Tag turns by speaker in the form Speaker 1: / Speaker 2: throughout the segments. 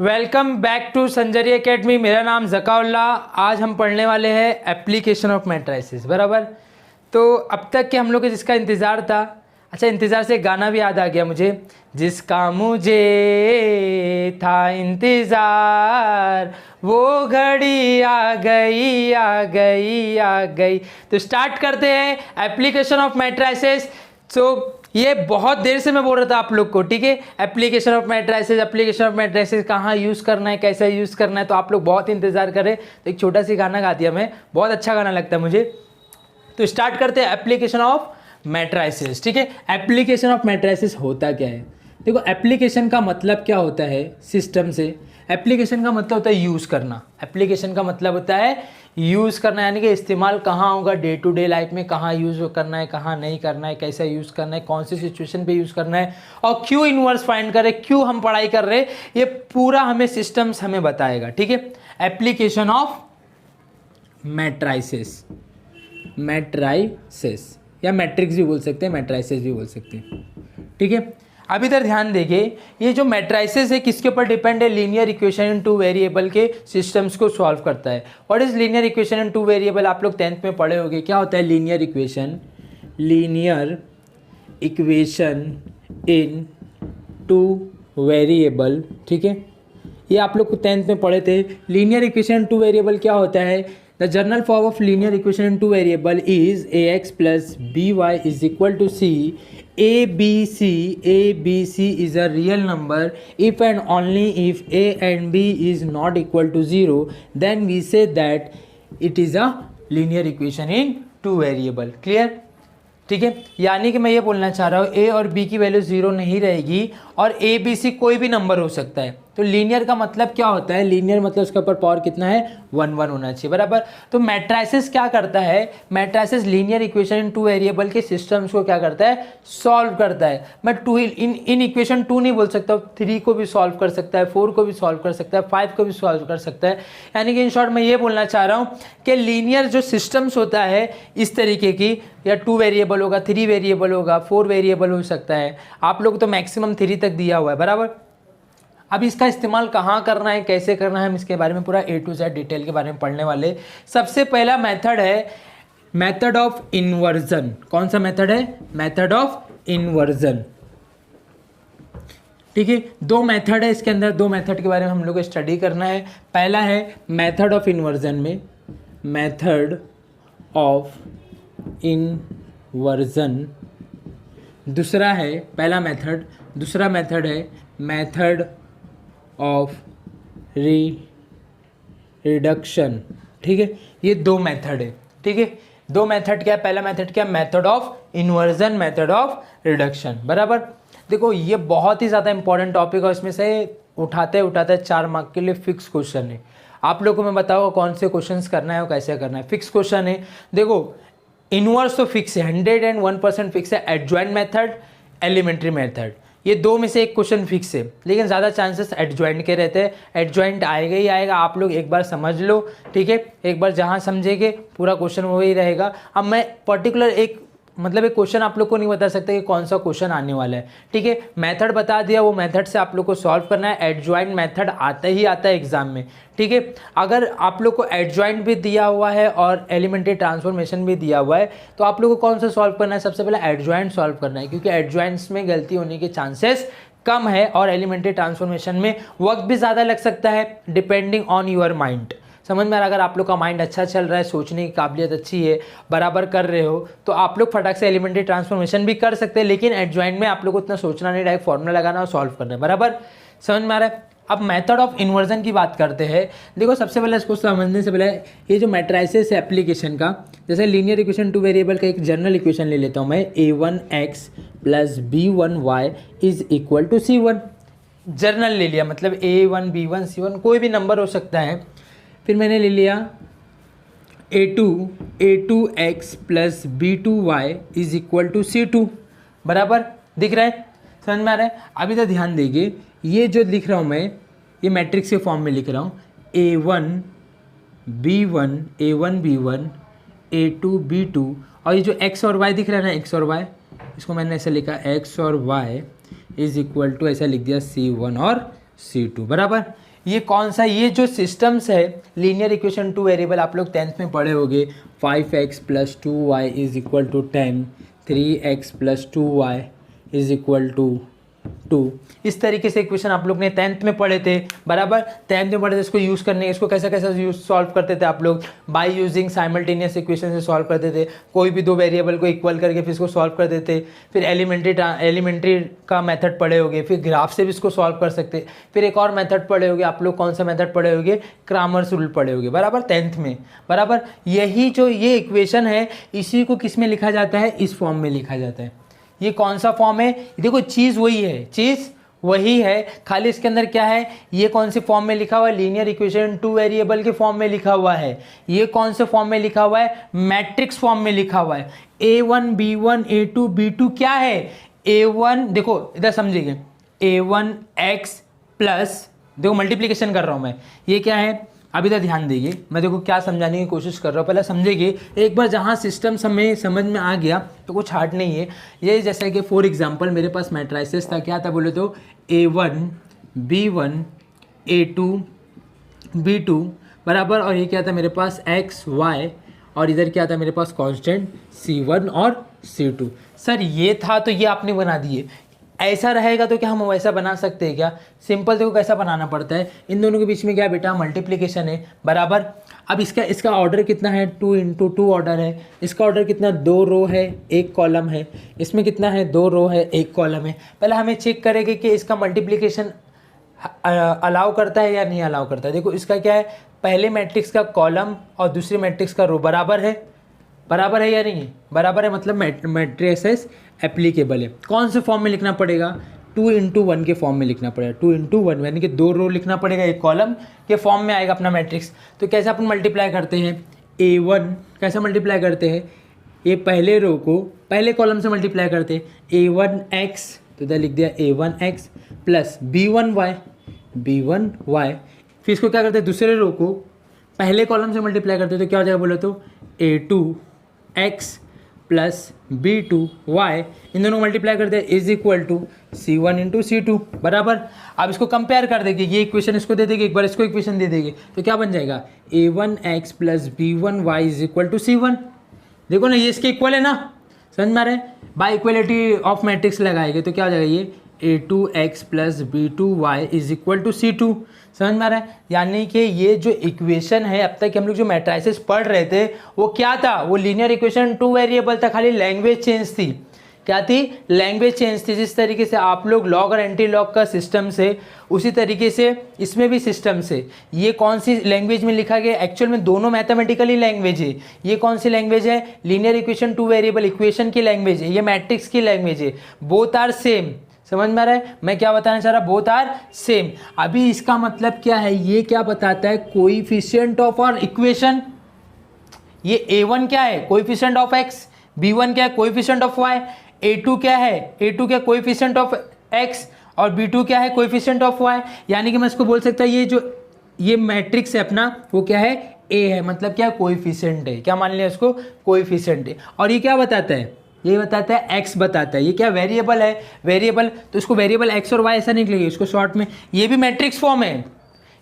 Speaker 1: Welcome back to Sanjari academy. मेरा नाम ज़काउल्ला। आज हम पढ़ने वाले हैं एप्लीकेशन ऑफ मैट्रिसेस, बराबर। तो अब तक के हम लोग को जिसका इंतज़ार था, अच्छा इंतज़ार से गाना भी याद आ गया मुझे, जिसका मुझे था इंतज़ार वो घड़ी आ गई आ गई आ गई। तो स्टार्ट करते हैं एप्लीकेशन ऑफ मैट्रिसेस। ये बहुत देर से मैं बोल रहा था आप लोग को, ठीक है। एप्लीकेशन ऑफ मैट्रिसेस कहाँ यूज़ करना है, कैसे यूज़ करना है, तो आप लोग बहुत इंतज़ार करें। तो एक छोटा सी गाना गा दिया मैं, बहुत अच्छा गाना लगता है मुझे। तो स्टार्ट करते हैं एप्लीकेशन ऑफ मैट्रिसेस, ठीक है। एप्लीकेशन ऑफ मैट्रिसेस होता क्या है? देखो, एप्लीकेशन का मतलब क्या होता है सिस्टम से? एप्लीकेशन का मतलब होता है यूज़ करना। एप्लीकेशन का मतलब होता है यूज़ करना, यानी कि इस्तेमाल कहाँ होगा डे टू डे लाइफ में, कहाँ यूज़ करना है, कहाँ नहीं करना है, कैसे यूज़ करना है, कौन सी सिचुएशन पे यूज़ करना है, और क्यों इन्वर्स फाइंड करें, क्यों हम पढ़ाई कर रहे हैं, ये पूरा हमें सिस्टम्स हमें बताएगा, ठीक है। एप्लीकेशन ऑफ मैट्रिसेस, मैट्रिसेस या मैट्रिक्स भी बोल सकते हैं, मैट्रिसेस भी बोल सकते हैं, ठीक है। अब इधर ध्यान देखिए, ये जो मैट्रिसेस है किसके ऊपर डिपेंड है? Linear equation in two variable के सिस्टम्स को सॉल्व करता है। What is linear equation in two variable? आप लोग 10th में पढ़े होंगे। क्या होता है linear equation? Linear equation in two variable, ठीक है। ये आप लोग 10th में पढ़े थे। Linear equation in two variable क्या होता है? The general form of linear equation in two variable is ax plus by is equal to c. ABC is a real number if and only if a and b is not equal to 0, then we say that it is a linear equation in two variable. Clear? ठीक है। यानी कि मैं ये बोलना चाह रहा हूँ ए और बी की वैल्यू 0 नहीं रहेगी और ए बी सी कोई भी नंबर हो सकता है। तो लीनियर का मतलब क्या होता है? लीनियर मतलब उसके ऊपर पावर कितना है? 1 1 होना चाहिए, बराबर। तो मैट्रिसेस क्या करता है? Matrices linear equation in two variable के सिस्टम्स को क्या करता है? सॉल्व करता है। मैं टू इन इक्वेशन 2 नहीं बोल सकता, 3 को भी सॉल्व कर सकता है, 4 को भी सॉल्व कर सकता है, 5 को भी सॉल्व कर सकता है। यानी कि इन शॉर्ट मैं ये बोलना चाह रहा हूँ कि लीनियर जो सिस्टम्स होता है इस तरीके की, या 2 वेरिएबल होगा, 3 वेरिएबल होगा, 4 वेरिएबल हो सकता है। आप लोग तो मैक्सिमम 3 तक दिया हुआ है, बराबर। अब इसका इस्तेमाल कहाँ करना है, कैसे करना है, हम इसके बारे में पूरा A to Z डिटेल के बारे में पढ़ने वाले। सबसे पहला मेथड है मेथड ऑफ इन्वर्जन। कौन सा मेथड है? मेथड ऑफ इन्वर्जन, ठीक है। 2 मेथड है इसके अंदर, 2 मेथड के बारे में हम लोग को स्टडी करना है। पहला है मेथड ऑफ इन्वर्जन में, मेथड ऑफ इन्वर्जन। दूसरा है, पहला मेथड, दूसरा मेथड है मेथड ऑफ रिडक्शन, ठीक है। ये 2 मेथड है, ठीक है। 2 मेथड क्या है? पहला मेथड क्या? Method of inversion, method of reduction, बराबर। देखो, ये बहुत ही ज़्यादा इंपॉर्टेंट टॉपिक है। इसमें से उठाते उठाते 4 मार्क के लिए फिक्स क्वेश्चन है। आप लोगों को मैं बताऊँगा कौन से क्वेश्चंस करना है और कैसे करना है। फिक्स क्वेश्चन है। देखो, इनवर्स तो फिक्स है, 101% फिक्स है। एडजॉइंट मेथड, एलिमेंट्री मेथड, ये 2 में से एक क्वेश्चन फिक्स है, लेकिन ज़्यादा चांसेस एडजॉइंट के रहते हैं। एडजॉइंट आएगा ही आएगा, आप लोग एक बार समझ लो, ठीक है। एक बार जहाँ समझेंगे पूरा क्वेश्चन वही रहेगा। अब मैं पर्टिकुलर एक क्वेश्चन आप लोग को नहीं बता सकता कि कौन सा क्वेश्चन आने वाला है, ठीक है। मेथड बता दिया, वो मेथड से आप लोग को सॉल्व करना है। एडजॉइंट मेथड आता ही आता है एग्जाम में, ठीक है। अगर आप लोग को एडजॉइंट भी दिया हुआ है और एलिमेंट्री ट्रांसफॉर्मेशन भी दिया हुआ है, तो आप लोग को कौन सा सॉल्व करना है? सबसे पहले एडजॉइंट सॉल्व करना है, क्योंकि एडजॉइंट्स में गलती होने के चांसेस कम है और एलिमेंट्री ट्रांसफॉर्मेशन में वक्त भी ज़्यादा लग सकता है, डिपेंडिंग ऑन योर माइंड। समझ में आ रहा? अगर आप लोग का माइंड अच्छा चल रहा है, सोचने की काबिलियत अच्छी है, बराबर कर रहे हो, तो आप लोग फटाक से एलिमेंट्री ट्रांसफॉर्मेशन भी कर सकते हैं। लेकिन एडजॉइंट में आप लोग को इतना सोचना नहीं, डायरेक्ट फॉर्मूला लगाना और सॉल्व करना है, बराबर। समझ में आ रहा है? अब मेथड ऑफ इन्वर्जन की बात करते हैं। देखो, सबसे पहले इसको समझने से पहले ये जो मैट्रिसेस है एप्लीकेशन का, जैसे लीनियर इक्वेशन टू वेरिएबल का एक जनरल इक्वेशन ले लेता हूँ मैं, a1x plus b1y is equal to c1। General ले लिया, मतलब a1 b1 c1 कोई भी नंबर हो सकता है। फिर मैंने ले लिया a2x plus b2y is equal to c2, बराबर। दिख रहा है? समझ में आ रहा है? अभी तो ध्यान देंगे, ये जो लिख रहा हूँ मैं, ये मैट्रिक्स के फॉर्म में लिख रहा हूँ। a1 b1 a2 b2, और ये जो x और y दिख रहा है ना, x और y, इसको मैंने ऐसे लिखा x और y इज इक्वल टू, ऐसा लिख दिया c1 और c2, बराबर। ये कौन सा, ये जो सिस्टम्स है लीनियर इक्वेशन टू वेरिएबल, आप लोग 10th में पढ़े होंगे। 5x + 2y = 10, 3x + 2y = 2। इस तरीके से इक्वेशन आप लोग ने 10th में पढ़े थे, बराबर। 10th में पढ़े थे, इसको यूज़ करने, इसको कैसा कैसा यूज सॉल्व करते थे आप लोग, बाय यूजिंग साइमल्टेनियस इक्वेशन से सॉल्व करते थे। कोई भी दो वेरिएबल को इक्वल करके फिर इसको सॉल्व करते थे। फिर एलिमेंट्री का मेथड पढ़े होगे, फिर ग्राफ से भी इसको सॉल्व कर सकते। फिर एक और मेथड पढ़े होगे आप लोग, कौन सा मेथड पढ़े होगे, क्रामर्स रूल पढ़े होगे, बराबर, 10th में, बराबर। यही जो ये इक्वेशन है, इसी को किस में लिखा जाता है, इस फॉर्म में लिखा जाता है। ये कौन सा फॉर्म है, देखो चीज़ वही है, चीज़ वही है, खाली इसके अंदर क्या है, ये कौन से फॉर्म में लिखा हुआ है, लीनियर इक्वेशन टू वेरिएबल के फॉर्म में लिखा हुआ है। ये कौन से फॉर्म में लिखा हुआ है, मैट्रिक्स फॉर्म में लिखा हुआ है। A1 B1 A2 B2 क्या है, A1, देखो इधर समझिए, A1x प्लस, देखो मल्टीप्लिकेशन कर रहा हूँ मैं, ये क्या है, अभी तक ध्यान दीजिए, मैं देखो क्या समझाने की कोशिश कर रहा हूँ, पहले समझेंगे। एक बार जहाँ सिस्टम हमें समझ में आ गया तो कुछ हार्ड नहीं है। ये जैसे कि फॉर एग्जांपल मेरे पास मैट्राइसेस था, क्या था बोले तो A1 B1 A2 B2, बराबर, और ये क्या था मेरे पास x y, और इधर क्या था मेरे पास कांस्टेंट C1 और C2। सर ये था तो ये आपने बना दिए, ऐसा रहेगा तो क्या हम वैसा बना सकते हैं क्या, सिंपल। देखो कैसा बनाना पड़ता है, इन दोनों के बीच में क्या बेटा, मल्टीप्लिकेशन है, बराबर। अब इसका ऑर्डर कितना है, 2 × 2 ऑर्डर है। इसका ऑर्डर कितना, 2 रो है 1 कॉलम है। इसमें कितना है, 2 रो है 1 कॉलम है। पहले हमें चेक करेंगे कि इसका मल्टीप्लिकेशन अलाउ करता है या नहीं अलाउ करता है। देखो इसका क्या है, पहले मैट्रिक्स का कॉलम और दूसरे मैट्रिक्स का रो बराबर है, बराबर है या नहीं है, बराबर है, मतलब मैट्रिसेस एप्लीकेबल है। कौन से फॉर्म में लिखना पड़ेगा, 2 × 1 के फॉर्म में लिखना पड़ेगा। 2 × 1 यानी कि 2 रो लिखना पड़ेगा, एक कॉलम के फॉर्म में आएगा अपना मैट्रिक्स। तो कैसे अपन मल्टीप्लाई करते हैं, A1 कैसे मल्टीप्लाई करते हैं, ये पहले रो को पहले कॉलम से मल्टीप्लाई करते हैं। A1x, तो इधर लिख दिया A1x प्लस B1y, फिर इसको क्या करते हैं, दूसरे रो को पहले कॉलम से मल्टीप्लाई करते हैं। तो क्या हो जाएगा बोले तो A2x प्लस B2y, इन दोनों को मल्टीप्लाई करते हैं, = C1 × C2, बराबर। अब इसको कंपेयर कर देंगे, ये इक्वेशन इसको दे देंगे, एक बार इसको इक्वेशन दे देंगे, तो क्या बन जाएगा, A1x प्लस B1y = C1। देखो ना, ये इसके इक्वल है ना, समझ में आ रहा है, बाय इक्वलिटी ऑफ मैट्रिक्स लगाएंगे तो क्या हो जाएगा, ये A2x प्लस B2y = C2, समझ में आ रहा है। यानी कि ये जो इक्वेशन है, अब तक हम लोग जो मैट्राइसेस पढ़ रहे थे वो क्या था, वो लीनियर इक्वेशन टू वेरिएबल था, खाली लैंग्वेज चेंज थी। क्या थी, लैंग्वेज चेंज थी। जिस तरीके से आप लोग लॉग और एंटी लॉग का सिस्टम से, उसी तरीके से इसमें भी सिस्टम से, ये कौन सी लैंग्वेज में लिखा गया, एक्चुअल में दोनों मैथमेटिकली लैंग्वेज है। ये कौन सी लैंग्वेज है, linear equation two variable equation की लैंग्वेज है, ये मैट्रिक्स की लैंग्वेज है। बोथ आर सेम, समझ में आ रहा है मैं क्या बताना चाह रहा, बोथ आर सेम। अभी इसका मतलब क्या है, ये क्या बताता है, कोएफिशिएंट ऑफ और इक्वेशन। ये A1 क्या है, कोएफिशिएंट ऑफ x, B1 क्या है, कोएफिशिएंट ऑफ y, A2 क्या है, A2 क्या कोएफिशिएंट ऑफ x, और B2 क्या है, कोएफिशिएंट ऑफ y। यानी कि मैं इसको बोल सकता ये जो ये मैट्रिक्स है अपना, वो क्या है, A है, मतलब क्या, कोएफिशिएंट है। क्या मान लिया इसको, कोएफिशिएंट है। और ये क्या बताता है, ये बताता है x बताता है, ये क्या, वेरिएबल है, वेरिएबल, तो इसको वेरिएबल x और y ऐसा नहीं लिखेंगे, इसको शॉर्ट में, ये भी मैट्रिक्स फॉर्म है,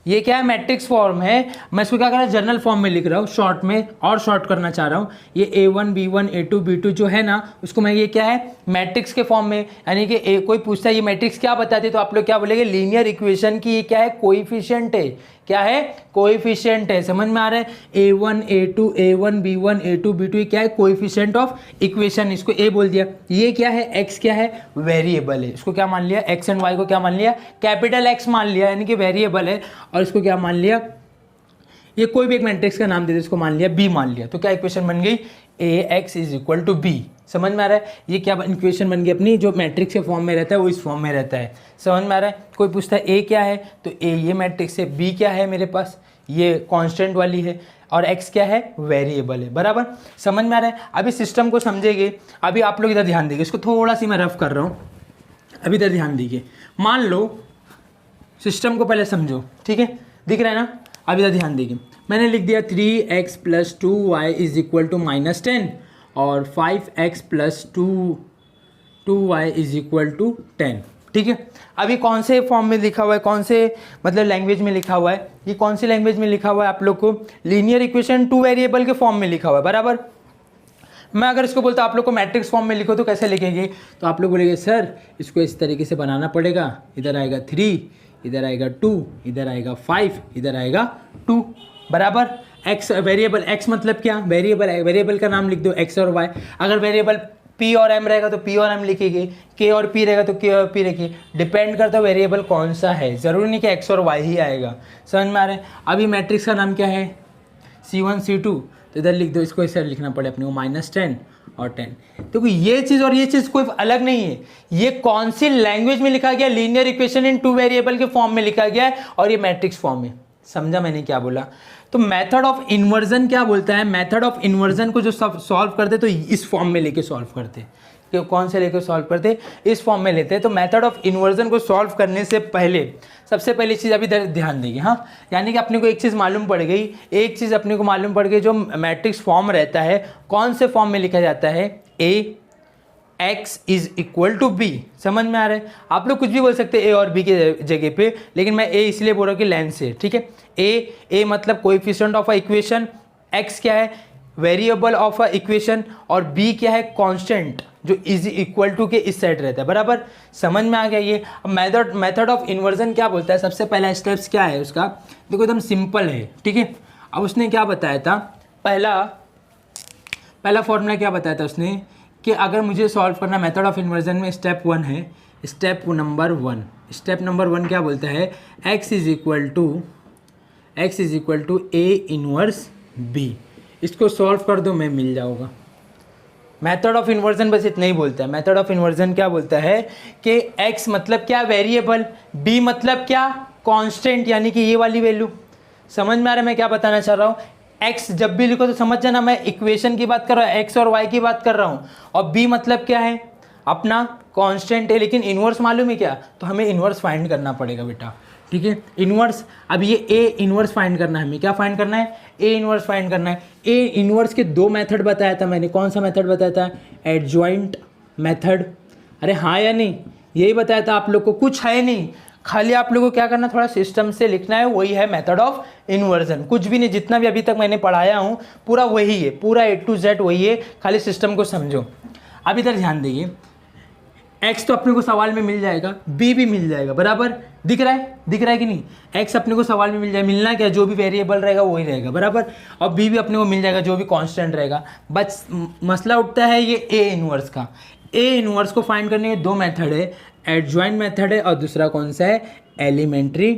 Speaker 1: ये क्या है, मैट्रिक्स फॉर्म है। मैं इसको क्या कर रहा हूँ, जनरल फॉर्म में लिख रहा हूँ, शॉर्ट में, और शॉर्ट करना चाह रहा हूँ। ये A1 B1 A2 B2 जो है ना, उसको मैं, ये क्या है, मैट्रिक्स के फॉर्म में, यानी कि कोई पूछता है ये मैट्रिक्स क्या बताती है, तो आप लोग क्या बोलेंगे, लीनियर इक्वेशन की ये क्या है, कोएफिशिएंट है। क्या है, कोएफिशिएंट है। समझ में आ रहा है, A1 A2 A1 B1 A2 B2 क्या है, कोएफिशिएंट ऑफ इक्वेशन, इसको A बोल दिया। ये क्या है, x क्या है, वेरिएबल है, इसको क्या मान लिया, x एंड y को क्या मान लिया, कैपिटल X मान लिया, यानी कि वेरिएबल है। और इसको क्या मान लिया, ये कोई भी एक मैट्रिक्स का नाम दे दे, इसको मान लिया B मान लिया, तो क्या इक्वेशन बन गई, Ax = B। समझ में आ रहा है, ये क्या इक्वेशन बन गई अपनी, जो मैट्रिक्स के फॉर्म में रहता है वो इस फॉर्म में रहता है। समझ में आ रहा है। कोई पूछता है A क्या है, तो A ये मैट्रिक्स है, B क्या है मेरे पास, ये कांस्टेंट वाली है, और x क्या है, वेरिएबल है, बराबर। समझ में आ रहा है। अभी सिस्टम को समझेंगे, अभी आप लोग इधर ध्यान दीजिए, इसको थोड़ा सी मैं रफ कर रहा हूँ, अभी इधर ध्यान दीजिए। मान लो सिस्टम को पहले समझो, ठीक है, दिख रहा है ना, अभी इधर ध्यान दीजिए। मैंने लिख दिया 3x + 2y = -10 और 5x + 2y = 10। ठीक है। अभी कौन से फॉर्म में लिखा हुआ है, कौन से मतलब लैंग्वेज में लिखा हुआ है, ये कौन सी लैंग्वेज में लिखा हुआ है आप लोग को, लीनियर इक्वेशन टू वेरिएबल के फॉर्म में लिखा हुआ है, बराबर। मैं अगर इसको बोलता आप लोग को मैट्रिक्स फॉर्म में लिखो तो कैसे लिखेंगे, तो आप लोग बोलेंगे सर इसको इस तरीके से बनाना पड़ेगा, इधर आएगा 3, इधर आएगा 2, इधर आएगा 5, इधर आएगा 2, बराबर। एक्स वेरिएबल, एक्स मतलब क्या, वेरिएबल है, वेरिएबल का नाम लिख दो एक्स और वाई। अगर वेरिएबल पी और एम रहेगा तो पी और एम लिखेंगे, के और पी रहेगा तो के और पी लिखिए। डिपेंड करता है वेरिएबल कौन सा है, ज़रूरी नहीं कि एक्स और वाई ही आएगा, समझ में आ रहा है। अभी मैट्रिक्स का नाम क्या है, C1 C2, तो इधर लिख दो, इसको इस साइड लिखना पड़े अपने को -10 और 10। तो ये चीज़ और ये चीज़ कोई अलग नहीं है, ये कौन सी लैंग्वेज में लिखा गया, linear equation in two variable के फॉर्म में लिखा गया है और ये मैट्रिक्स फॉर्म है। समझा मैंने क्या बोला। तो मेथड ऑफ इन्वर्जन क्या बोलता है, मेथड ऑफ इन्वर्जन को जो सब सॉल्व करते तो इस फॉर्म में लेके सॉल्व करते, कि कौन से लेके सॉल्व करते, इस फॉर्म में लेते हैं। तो मेथड ऑफ इन्वर्जन को सॉल्व करने से पहले सबसे पहली चीज़ अभी ध्यान देंगे, हाँ, यानी कि अपने को एक चीज़ मालूम पड़ गई, एक चीज़ अपने को मालूम पड़ गई, जो मैट्रिक्स फॉर्म रहता है कौन से फॉर्म में लिखा जाता है, A x is equal to B. समझ में आ रहा है, आप लोग कुछ भी बोल सकते हैं ए और बी के जगह पे, लेकिन मैं ए इसलिए बोल रहा हूँ कि लेंथ से, ठीक है। ए मतलब coefficient of a equation, x क्या है वेरिएबल ऑफ अ इक्वेशन, और बी क्या है कांस्टेंट जो इज इक्वल टू के इस साइड रहता है, बराबर। समझ में आ गया ये। अब मेथड ऑफ इन्वर्जन क्या बोलता है, सबसे पहला स्टेप्स क्या है उसका, देखो एकदम सिंपल है, ठीक है। अब उसने क्या बताया था, पहला फॉर्मूला क्या बताया था उसने, कि अगर मुझे सॉल्व करना मेथड ऑफ इन्वर्जन में स्टेप 1 है, स्टेप नंबर 1 क्या बोलता है, x is equal to A inverse b। इसको सॉल्व कर दो, मैं मिल जाऊंगा। मेथड ऑफ इन्वर्जन बस इतना ही बोलता है। मेथड ऑफ इन्वर्जन क्या बोलता है कि x मतलब क्या वेरिएबल, b मतलब क्या कांस्टेंट, यानी कि ये वाली वैल्यू। समझ में आ रहा है मैं क्या बताना चाह रहा हूँ। x जब भी लिखो तो समझ जाना मैं इक्वेशन की बात कर रहा हूँ, x और y की बात कर रहा हूँ, और b मतलब क्या है अपना कांस्टेंट है। लेकिन इन्वर्स मालूम है क्या, तो हमें इन्वर्स फाइंड करना पड़ेगा बेटा, ठीक है। इन्वर्स, अब ये ए इन्वर्स फाइंड करना है, हमें क्या फाइंड करना है, ए इन्वर्स फाइंड करना है। ए इन्वर्स के 2 मेथड बताया था मैंने, कौन सा मेथड बताया था, एडजॉइंट मेथड। अरे हाँ या नहीं, यही बताया था आप लोग को, कुछ है नहीं, खाली आप लोगों को क्या करना, थोड़ा सिस्टम से लिखना है, वही है मेथड ऑफ इन्वर्जन। कुछ भी नहीं, जितना भी अभी तक मैंने पढ़ाया हूँ पूरा वही है, पूरा A to Z वही है, खाली सिस्टम को समझो। अब इधर ध्यान देंगे, x तो अपने को सवाल में मिल जाएगा, b भी मिल जाएगा, बराबर। दिख रहा है कि नहीं, x अपने को सवाल में मिल जाएगा, मिलना क्या, जो भी वेरिएबल रहेगा वही रहेगा, बराबर। और b भी अपने को मिल जाएगा, जो भी कांस्टेंट रहेगा। बस मसला उठता है ये a इन्वर्स का। a इन्वर्स को फाइंड करने के 2 मेथड है, एडजॉइंट मेथड है और दूसरा कौन सा है, एलिमेंट्री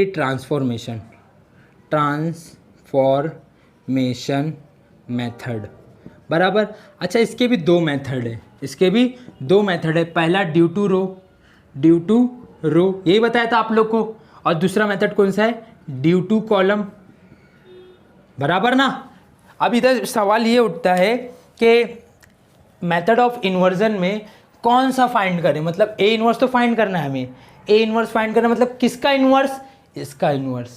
Speaker 1: ट्रांसफॉर्मेशन मेथड, बराबर। अच्छा, इसके भी 2 मेथड है, पहला ड्यू टू रो, यही बताया था आप लोग को, और दूसरा मेथड कौन सा है, ड्यू टू कॉलम, बराबर ना। अब इधर सवाल ये उठता है कि मेथड ऑफ इन्वर्जन में कौन सा फाइंड करें, मतलब ए इन्वर्स तो फाइंड करना है हमें, ए इन्वर्स फाइंड करना मतलब किसका इन्वर्स, इसका इन्वर्स।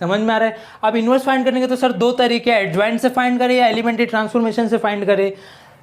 Speaker 1: समझ में आ रहा है। अब इन्वर्स फाइंड करने के तो सर 2 तरीके हैं, एडजॉइंट से फाइंड करें या एलिमेंट्री ट्रांसफॉर्मेशन से फाइंड करें।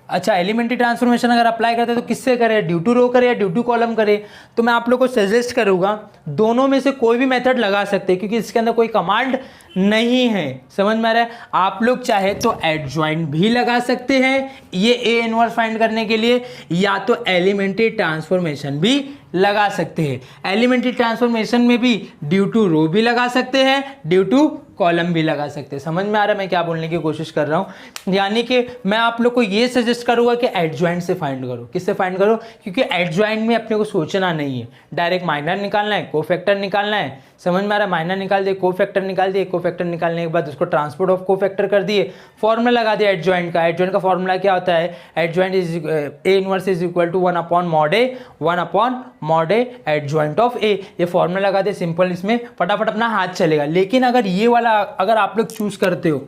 Speaker 1: अच्छा, एलिमेंट्री ट्रांसफॉर्मेशन अगर अप्लाई करते हैं तो किससे करें, ड्यू टू रो करें या ड्यू टू कॉलम करें। तो मैं आप लोग को सजेस्ट करूंगा दोनों में से कोई भी मेथड लगा सकते हैं, क्योंकि इसके अंदर कोई कमांड नहीं है। समझ में आ रहा है। आप लोग चाहे तो एडजॉइंट भी लगा सकते हैं ये ए इनवर्स फाइंड करने के लिए, या तो एलिमेंट्री ट्रांसफॉर्मेशन भी लगा सकते हैं। एलिमेंट्री ट्रांसफॉर्मेशन में भी ड्यू टू रो भी लगा सकते हैं, ड्यू टू कॉलम भी लगा सकते हैं। समझ में आ रहा है मैं क्या बोलने की कोशिश कर रहा हूं। यानी कि मैं आप लोग को ये सजेस्ट करूंगा कि एडजॉइंट से फाइंड करो। किससे फाइंड करो, क्योंकि एडजॉइंट में अपने को सोचना नहीं है, डायरेक्ट माइनर निकालना है, कोफैक्टर निकालना है। समझ में आ रहा है। माइनर निकाल दिए, कोफैक्टर निकाल दिए, कोफैक्टर निकालने के बाद उसको ट्रांसपोर्ट ऑफ कोफैक्टर कर दिए, फॉर्मूला लगा दिया एडजॉइंट का। एडजॉइंट का फॉर्मूला क्या होता है, adjoint is A inverse is equal to 1/mod A adjoint of A. ये फॉर्मूला लगा दे, सिंपल, इसमें फटाफट अपना हाथ चलेगा। लेकिन अगर ये वाला अगर आप लोग चूज करते हो,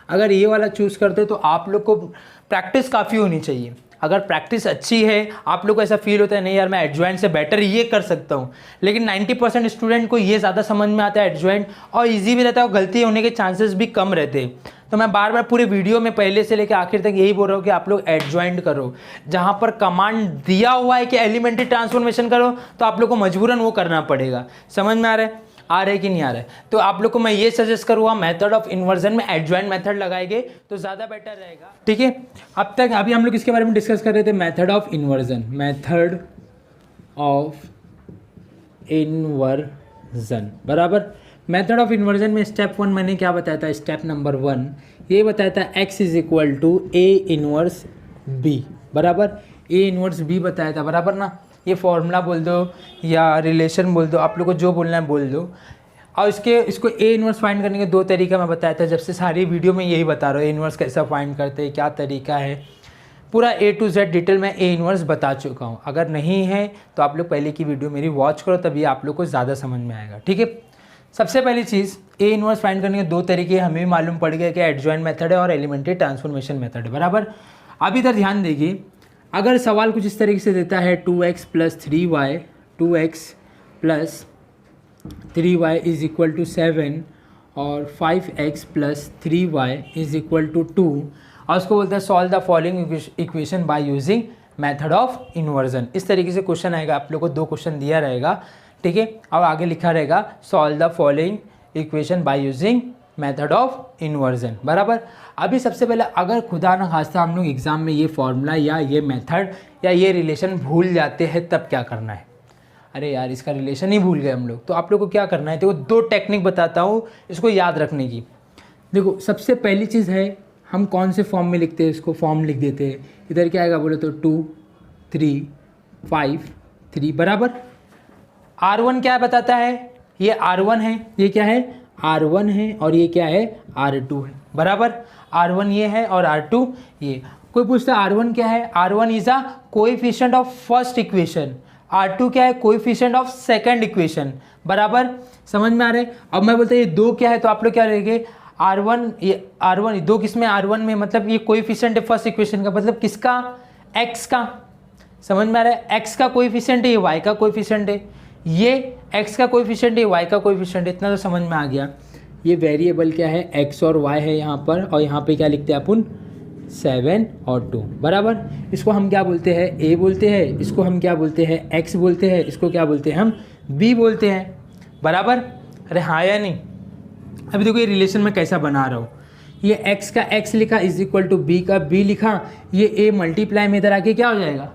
Speaker 1: अगर ये वाला चूज करते हो तो आप लोग को प्रैक्टिस काफ़ी होनी चाहिए। अगर प्रैक्टिस अच्छी है, आप लोग को ऐसा फील होता है नहीं यार मैं एडजॉइंट से बेटर ये कर सकता हूँ, लेकिन 90% स्टूडेंट को ये ज़्यादा समझ में आता है एडजॉइंट, और ईजी भी रहता है और गलती होने के चांसेस भी कम रहते हैं। तो मैं बार बार पूरे वीडियो में पहले से लेकर आखिर तक यही बोल रहा हूँ कि आप लोग एडजॉइंट करो। जहाँ पर कमांड दिया हुआ है कि एलिमेंट्री ट्रांसफॉर्मेशन करो, तो आप लोग को मजबूरन वो करना पड़ेगा। समझ में आ रहा है कि नहीं आ रहा है? तो आप लोग को मैं ये सजेस्ट करूँगा मेथड ऑफ इन्वर्जन में एडजॉइंट मेथड लगाएंगे तो ज़्यादा बेटर रहेगा। ठीक है, अभी हम लोग इसके बारे में डिस्कस कर रहे थे, method of inversion. Method of inversion बराबर। मेथड ऑफ इन्वर्जन में स्टेप 1 मैंने क्या बताया था? स्टेप नंबर 1 ये बताया था x is equal to A inverse B बराबर। ए इनवर्स बी बताया था बराबर ना। ये फॉर्मूला बोल दो या रिलेशन बोल दो, आप लोग को जो बोलना है बोल दो। और इसको ए इनवर्स फाइंड करने के 2 तरीका मैं बताया था, जब से सारी वीडियो में यही बता रहा हूँ। ए इनवर्स कैसा फाइंड करते हैं, क्या तरीका है, पूरा A to Z डिटेल में ए इनवर्स बता चुका हूँ। अगर नहीं है तो आप लोग पहले की वीडियो मेरी वॉच करो, तभी आप लोग को ज़्यादा समझ में आएगा। ठीक है, सबसे पहली चीज़ ए इनवर्स फाइंड करने के 2 तरीके हमें भी मालूम पड़ गया कि एडजॉइंट मेथड है और एलिमेंट्री ट्रांसफॉर्मेशन मेथड है बराबर। अब इधर ध्यान देखिए, अगर सवाल कुछ इस तरीके से देता है 2x plus 3y 2x plus 3y is equal to 7 और 5x plus 3y is equal to 2, और उसको बोलते हैं solve the following equation by using method of inversion. इस तरीके से क्वेश्चन आएगा, आप लोग को 2 क्वेश्चन दिया रहेगा। ठीक है, और आगे लिखा रहेगा solve the following equation by using method of inversion बराबर। अभी सबसे पहले अगर खुदा न खास्ता हम लोग एग्जाम में ये फॉर्मूला या ये मेथड या ये रिलेशन भूल जाते हैं, तब क्या करना है? अरे यार इसका रिलेशन ही भूल गए हम लोग, तो आप लोग को क्या करना है? देखो 2 टेक्निक बताता हूँ इसको याद रखने की। देखो सबसे पहली चीज़ है, हम कौन से फॉर्म में लिखते हैं, इसको फॉर्म लिख देते हैं। इधर क्या आएगा बोले तो 2 3 5 3 बराबर। R1 क्या बताता है? ये R1 है, ये क्या है? R1 है, और ये क्या है? R2 है बराबर। R1 ये है और R2 ये। कोई पूछता है R1 क्या है? R1 is a coefficient of first equation, R2 क्या है? कोएफिशिएंट ऑफ सेकंड इक्वेशन बराबर। समझ में आ रहा है? अब मैं बोलता हूँ ये 2 क्या है, तो आप लोग क्या रहेंगे? R1 ये R1 2 किस में? R1 में, मतलब ये कोएफिशिएंट है फर्स्ट इक्वेशन का, मतलब किसका? X का। समझ में आ रहा है? X का कोएफिशिएंट है, ये Y का कोएफिशिएंट है, ये x का कोएफिशिएंट है, y का कोएफिशिएंट है। इतना तो समझ में आ गया। ये वेरिएबल क्या है? x और y है यहाँ पर, और यहाँ पे क्या लिखते हैं अपन? 7 और 2 बराबर। इसको हम क्या बोलते हैं? a बोलते हैं। इसको हम क्या बोलते हैं? x बोलते हैं। इसको क्या बोलते हैं? हम b बोलते हैं बराबर। अरे हाँ या नहीं? अभी देखो ये रिलेशन में कैसा बना रहा हूँ। ये x का x लिखा इज इक्वल टू b का b लिखा, ये a मल्टीप्लाई में इधर आके क्या हो जाएगा?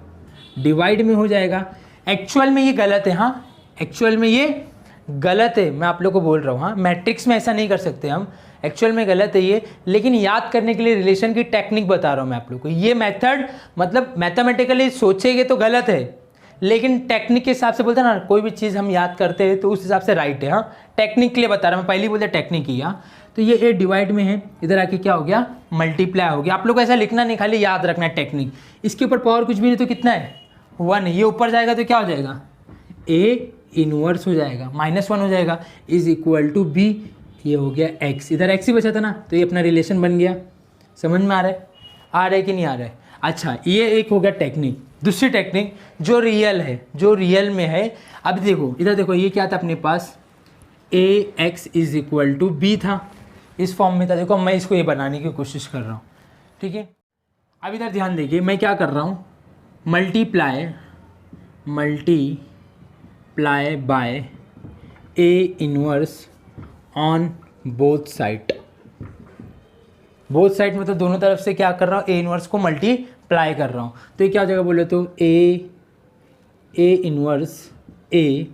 Speaker 1: डिवाइड में हो जाएगा। एक्चुअल में ये गलत है। हाँ, एक्चुअल में ये गलत है, मैं आप लोग को बोल रहा हूँ। हाँ, मैट्रिक्स में ऐसा नहीं कर सकते हम, एक्चुअल में गलत है ये, लेकिन याद करने के लिए रिलेशन की टेक्निक बता रहा हूँ मैं आप लोग को। ये मेथड मतलब मैथमेटिकली सोचेंगे तो गलत है, लेकिन टेक्निक के हिसाब से बोलते हैं ना, कोई भी चीज़ हम याद करते हैं तो उस हिसाब से राइट है। हाँ, टेक्निक के लिए बता रहा हूँ मैं, पहले बोलते टेक्निक ही। हाँ, तो ये ए डिवाइड में है, इधर आके क्या हो गया? मल्टीप्लाई हो गया। आप लोग को ऐसा लिखना नहीं, खाली याद रखना है टेक्निक। इसके ऊपर पावर कुछ भी नहीं, तो कितना है? 1। ये ऊपर जाएगा तो क्या हो जाएगा? ए इनवर्स हो जाएगा, -1 हो जाएगा, इज इक्वल टू बी। ये हो गया x, इधर x ही बचा था ना, तो ये अपना रिलेशन बन गया। समझ में आ रहा है कि नहीं आ रहा है? अच्छा, ये एक हो गया टेक्निक। दूसरी टेक्निक जो रियल है, जो रियल में है। अब देखो इधर देखो, ये क्या था अपने पास? ax is equal to B था, इस फॉर्म में था। देखो मैं इसको ये बनाने की कोशिश कर रहा हूँ। ठीक है, अब इधर ध्यान देखिए, मैं क्या कर रहा हूँ? Multiply by A inverse on both side. Both side मतलब दोनों तरफ से क्या कर रहा हूँ? ए इनवर्स को मल्टीप्लाई कर रहा हूँ। तो ये क्या हो जाएगा बोले तो A inverse A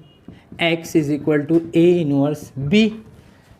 Speaker 1: x is equal to A inverse B.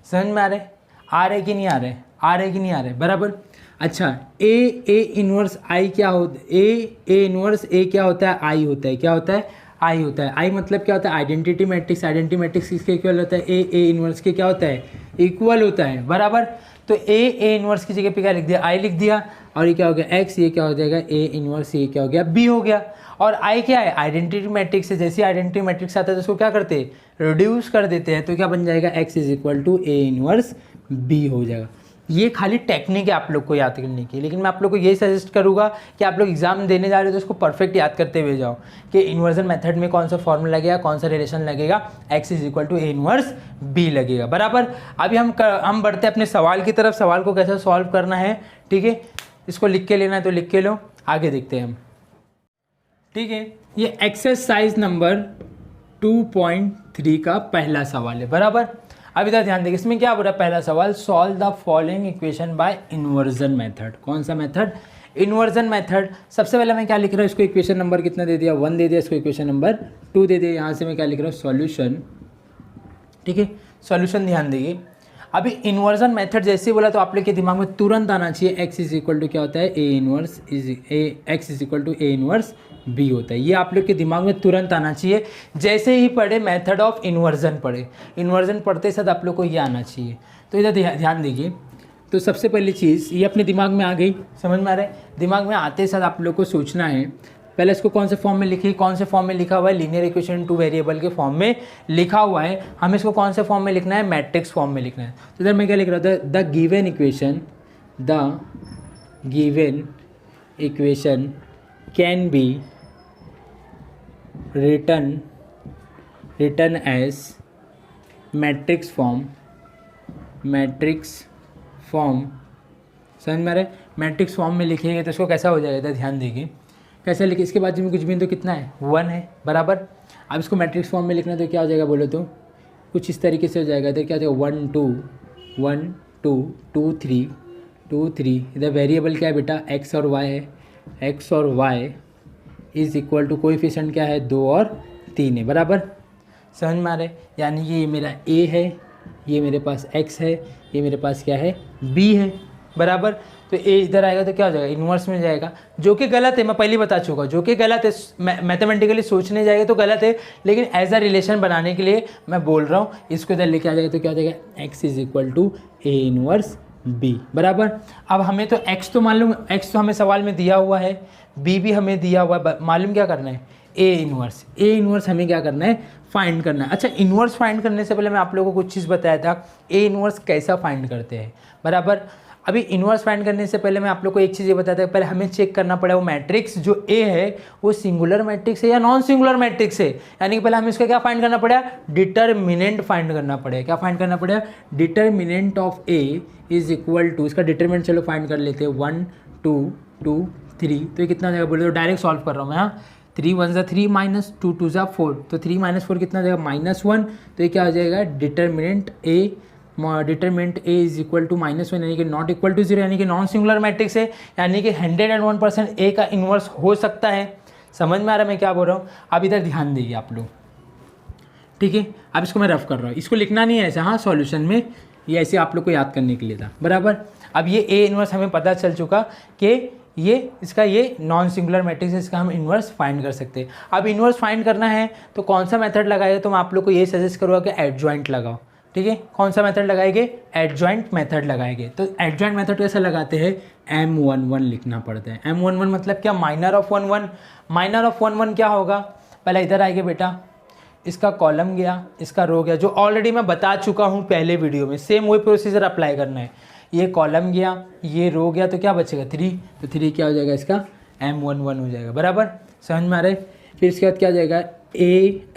Speaker 1: समझ में आ रहा है कि नहीं आ रहा है? आ रहा है कि नहीं आ रहा है? बराबर। अच्छा, ए इनवर्स आई क्या होता है? ए इनवर्स ए क्या होता है? आई होता है। क्या होता है? आई होता है। आई मतलब क्या होता है? Identity matrix. आइडेंटिटी मैट्रिक्स किसके इक्वल होता है? ए इनवर्स के क्या होता है? इक्वल होता है बराबर। तो ए इनवर्स की जगह पे क्या लिख दिया? आई लिख दिया, और ये क्या हो गया? एक्स। ये क्या हो जाएगा? ए इनवर्स, ये क्या हो गया? बी हो गया। और आई क्या है? आइडेंटिटी मैट्रिक्स है। जैसे आइडेंटिटी मैट्रिक्स आता है तो उसको क्या करते हैं? रिड्यूस कर देते हैं। तो क्या बन जाएगा? X is equal to A inverse B हो जाएगा। ये खाली टेक्निक है आप लोग को याद करने की, लेकिन मैं आप लोग को यही सजेस्ट करूंगा कि आप लोग एग्जाम देने जा रहे हो तो उसको परफेक्ट याद करते हुए जाओ कि इन्वर्जन मेथड में कौन सा फॉर्मूला लगेगा, कौन सा रिलेशन लगेगा, x is equal to A inverse B लगेगा, बराबर। अभी हम बढ़ते हैं अपने सवाल की तरफ, सवाल को कैसे सॉल्व करना है, ठीक है। इसको लिख के लेना है तो लिख के लो, आगे देखते हैं हम, ठीक है। ये एक्सरसाइज नंबर 2.3 का पहला सवाल है, बराबर। अब इधर ध्यान देखिए, इसमें क्या बोल रहा है पहला सवाल, solve the following equation by inversion method. कौन सा मेथड? Inversion method. सबसे पहले मैं क्या लिख रहा हूँ, इसको इक्वेशन नंबर कितना दे दिया, 1 दे दिया, इसको इक्वेशन नंबर 2 दे दिया। यहाँ से मैं क्या लिख रहा हूँ, सॉल्यूशन, ठीक है। सॉल्यूशन ध्यान देंगे, अभी इन्वर्जन मेथड जैसे बोला तो आप लोग के दिमाग में तुरंत आना चाहिए x इज इक्वल टू क्या होता है, A inverse x is equal to A inverse b होता है। ये आप लोग के दिमाग में तुरंत आना चाहिए, जैसे ही पढ़े मेथड ऑफ इन्वर्जन पढ़े, इन्वर्जन पढ़ते साथ आप लोग को ये आना चाहिए। तो इधर ध्यान दीजिए, तो सबसे पहली चीज़ ये अपने दिमाग में आ गई, समझ में आ रहा है। दिमाग में आते साथ आप लोग को सोचना है, पहले इसको कौन से फॉर्म में लिखिए, कौन से फॉर्म में लिखा हुआ है, लीनियर इक्वेशन 2 वेरिएबल के फॉर्म में लिखा हुआ है। हमें इसको कौन से फॉर्म में लिखना है, मैट्रिक्स फॉर्म में लिखना है। तो इधर मैं क्या लिख रहा था, the given equation can be written as matrix form, समझ में आ रहा है। मैट्रिक्स फॉर्म में लिखेंगे तो इसको कैसा हो जाएगा, ध्यान देखिए कैसे लिखे, इसके बाद में कुछ भी तो कितना है, 1 है, बराबर। अब इसको मैट्रिक्स फॉर्म में लिखना है तो क्या हो जाएगा बोलो तो, कुछ इस तरीके से हो जाएगा। इधर क्या हो जाएगा, 1 2 2 3। इधर वेरिएबल क्या है बेटा, x और y है, x और y is equal to coefficient क्या है, 2 और 3 है, बराबर। समझ में आ रहा है, यानी कि ये मेरा a है, ये मेरे पास x है, ये मेरे पास क्या है, b है, बराबर। तो a इधर आएगा तो क्या हो जाएगा, इन्वर्स में जाएगा, जो कि गलत है, मैं पहले बता चुका हूँ, जो कि गलत है। मैथमेटिकली सोचने जाएगा तो गलत है, लेकिन एज अ रिलेशन बनाने के लिए मैं बोल रहा हूँ, इसको इधर लेके आ जाएगा तो क्या हो जाएगा, x is equal to A inverse b, बराबर। अब हमें तो x तो मालूम, x तो हमें सवाल में दिया हुआ है, b भी हमें दिया हुआ है, मालूम क्या करना है, ए इनवर्स हमें क्या करना है, फाइंड करना है। अच्छा, इनवर्स फाइंड करने से पहले मैं आप लोगों को कुछ चीज़ बताया था, ए इनवर्स कैसा फाइंड करते हैं, बराबर। अभी इनवर्स फाइंड करने से पहले मैं आप लोग को एक चीज़ ये बताया था, पहले हमें चेक करना पड़ा वो मैट्रिक्स जो ए है वो सिंगुलर मैट्रिक्स है या नॉन सिंगुलर मैट्रिक्स है। यानी कि पहले हमें इसका क्या फाइंड करना पड़ा, डिटरमिनेंट फाइंड करना पड़ेगा। क्या फाइंड करना पड़ेगा, determinant of A is equal to, इसका डिटरमिनेंट चलो फाइंड कर लेते हैं, 1 2 2 3। तो ये कितना जाएगा बोले तो, डायरेक्ट सॉल्व कर रहा हूँ मैं, हाँ। 3 1 ज़ा 3 माइनस 2 2 ज़ा 4, तो 3 माइनस 4 कितना जाएगा, -1। तो ये क्या हो जाएगा, determinant A is equal to -1, यानी कि नॉट इक्वल टू 0, यानी कि नॉन सिंगुलर मैट्रिक्स है, यानी कि 101% ए का इन्वर्स हो सकता है। समझ में आ रहा है मैं क्या बोल रहा हूँ। अब इधर ध्यान दीजिए आप लोग, ठीक है। अब इसको मैं रफ कर रहा हूँ, इसको लिखना नहीं है ऐसा, हाँ, सॉल्यूशन में ये ऐसे आप लोग को याद करने के लिए था, बराबर। अब ये ए इन्वर्स हमें पता चल चुका कि ये नॉन सिंगुलर मैट्रिक्स है, इसका हम इन्वर्स फाइंड कर सकते हैं। अब इन्वर्स फाइंड करना है तो कौन सा मेथड लगाएगा, तो मैं आप लोग को ये सजेस्ट करूँगा कि एडजॉइंट लगाओ, ठीक है। कौन सा मेथड लगाएंगे, एडजॉइंट मेथड लगाएंगे। तो एडजॉइंट मेथड कैसे लगाते हैं, M11 लिखना पड़ता है। M11 मतलब क्या, माइनर ऑफ 11। माइनर ऑफ 11 क्या होगा, पहले इधर आएगा बेटा, इसका कॉलम गया, इसका रो गया, जो ऑलरेडी मैं बता चुका हूँ पहले वीडियो में, सेम वही प्रोसीजर अप्लाई करना है। ये कॉलम गया, ये रो गया, तो क्या बचेगा, 3। तो 3 क्या हो जाएगा, इसका M11 हो जाएगा, बराबर। समझ में आ रहा है। फिर इसके बाद क्या हो जाएगा,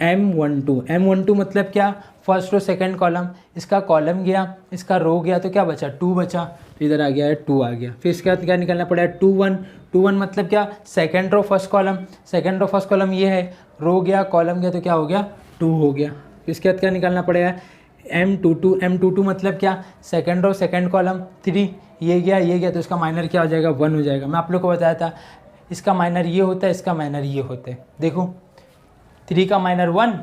Speaker 1: M12 मतलब क्या, फर्स्ट रो सेकंड कॉलम, इसका कॉलम गया, इसका रो गया, तो क्या बचा, 2 बचा, तो इधर आ गया है 2 आ गया। फिर इसके बाद क्या निकालना पड़ेगा, 2 1 मतलब क्या, सेकंड रो फर्स्ट कॉलम ये है, रो गया, कॉलम गया, तो क्या हो गया, 2 हो गया। फिर इसके बाद क्या निकालना पड़ेगा, M22 मतलब क्या, सेकंड रो सेकंड कॉलम, 3 ये गया, तो इसका माइनर क्या हो जाएगा, 1 हो जाएगा। मैं आप लोग को बताया था इसका माइनर ये होता है, इसका माइनर ये होता है। देखो 3 का माइनर 1,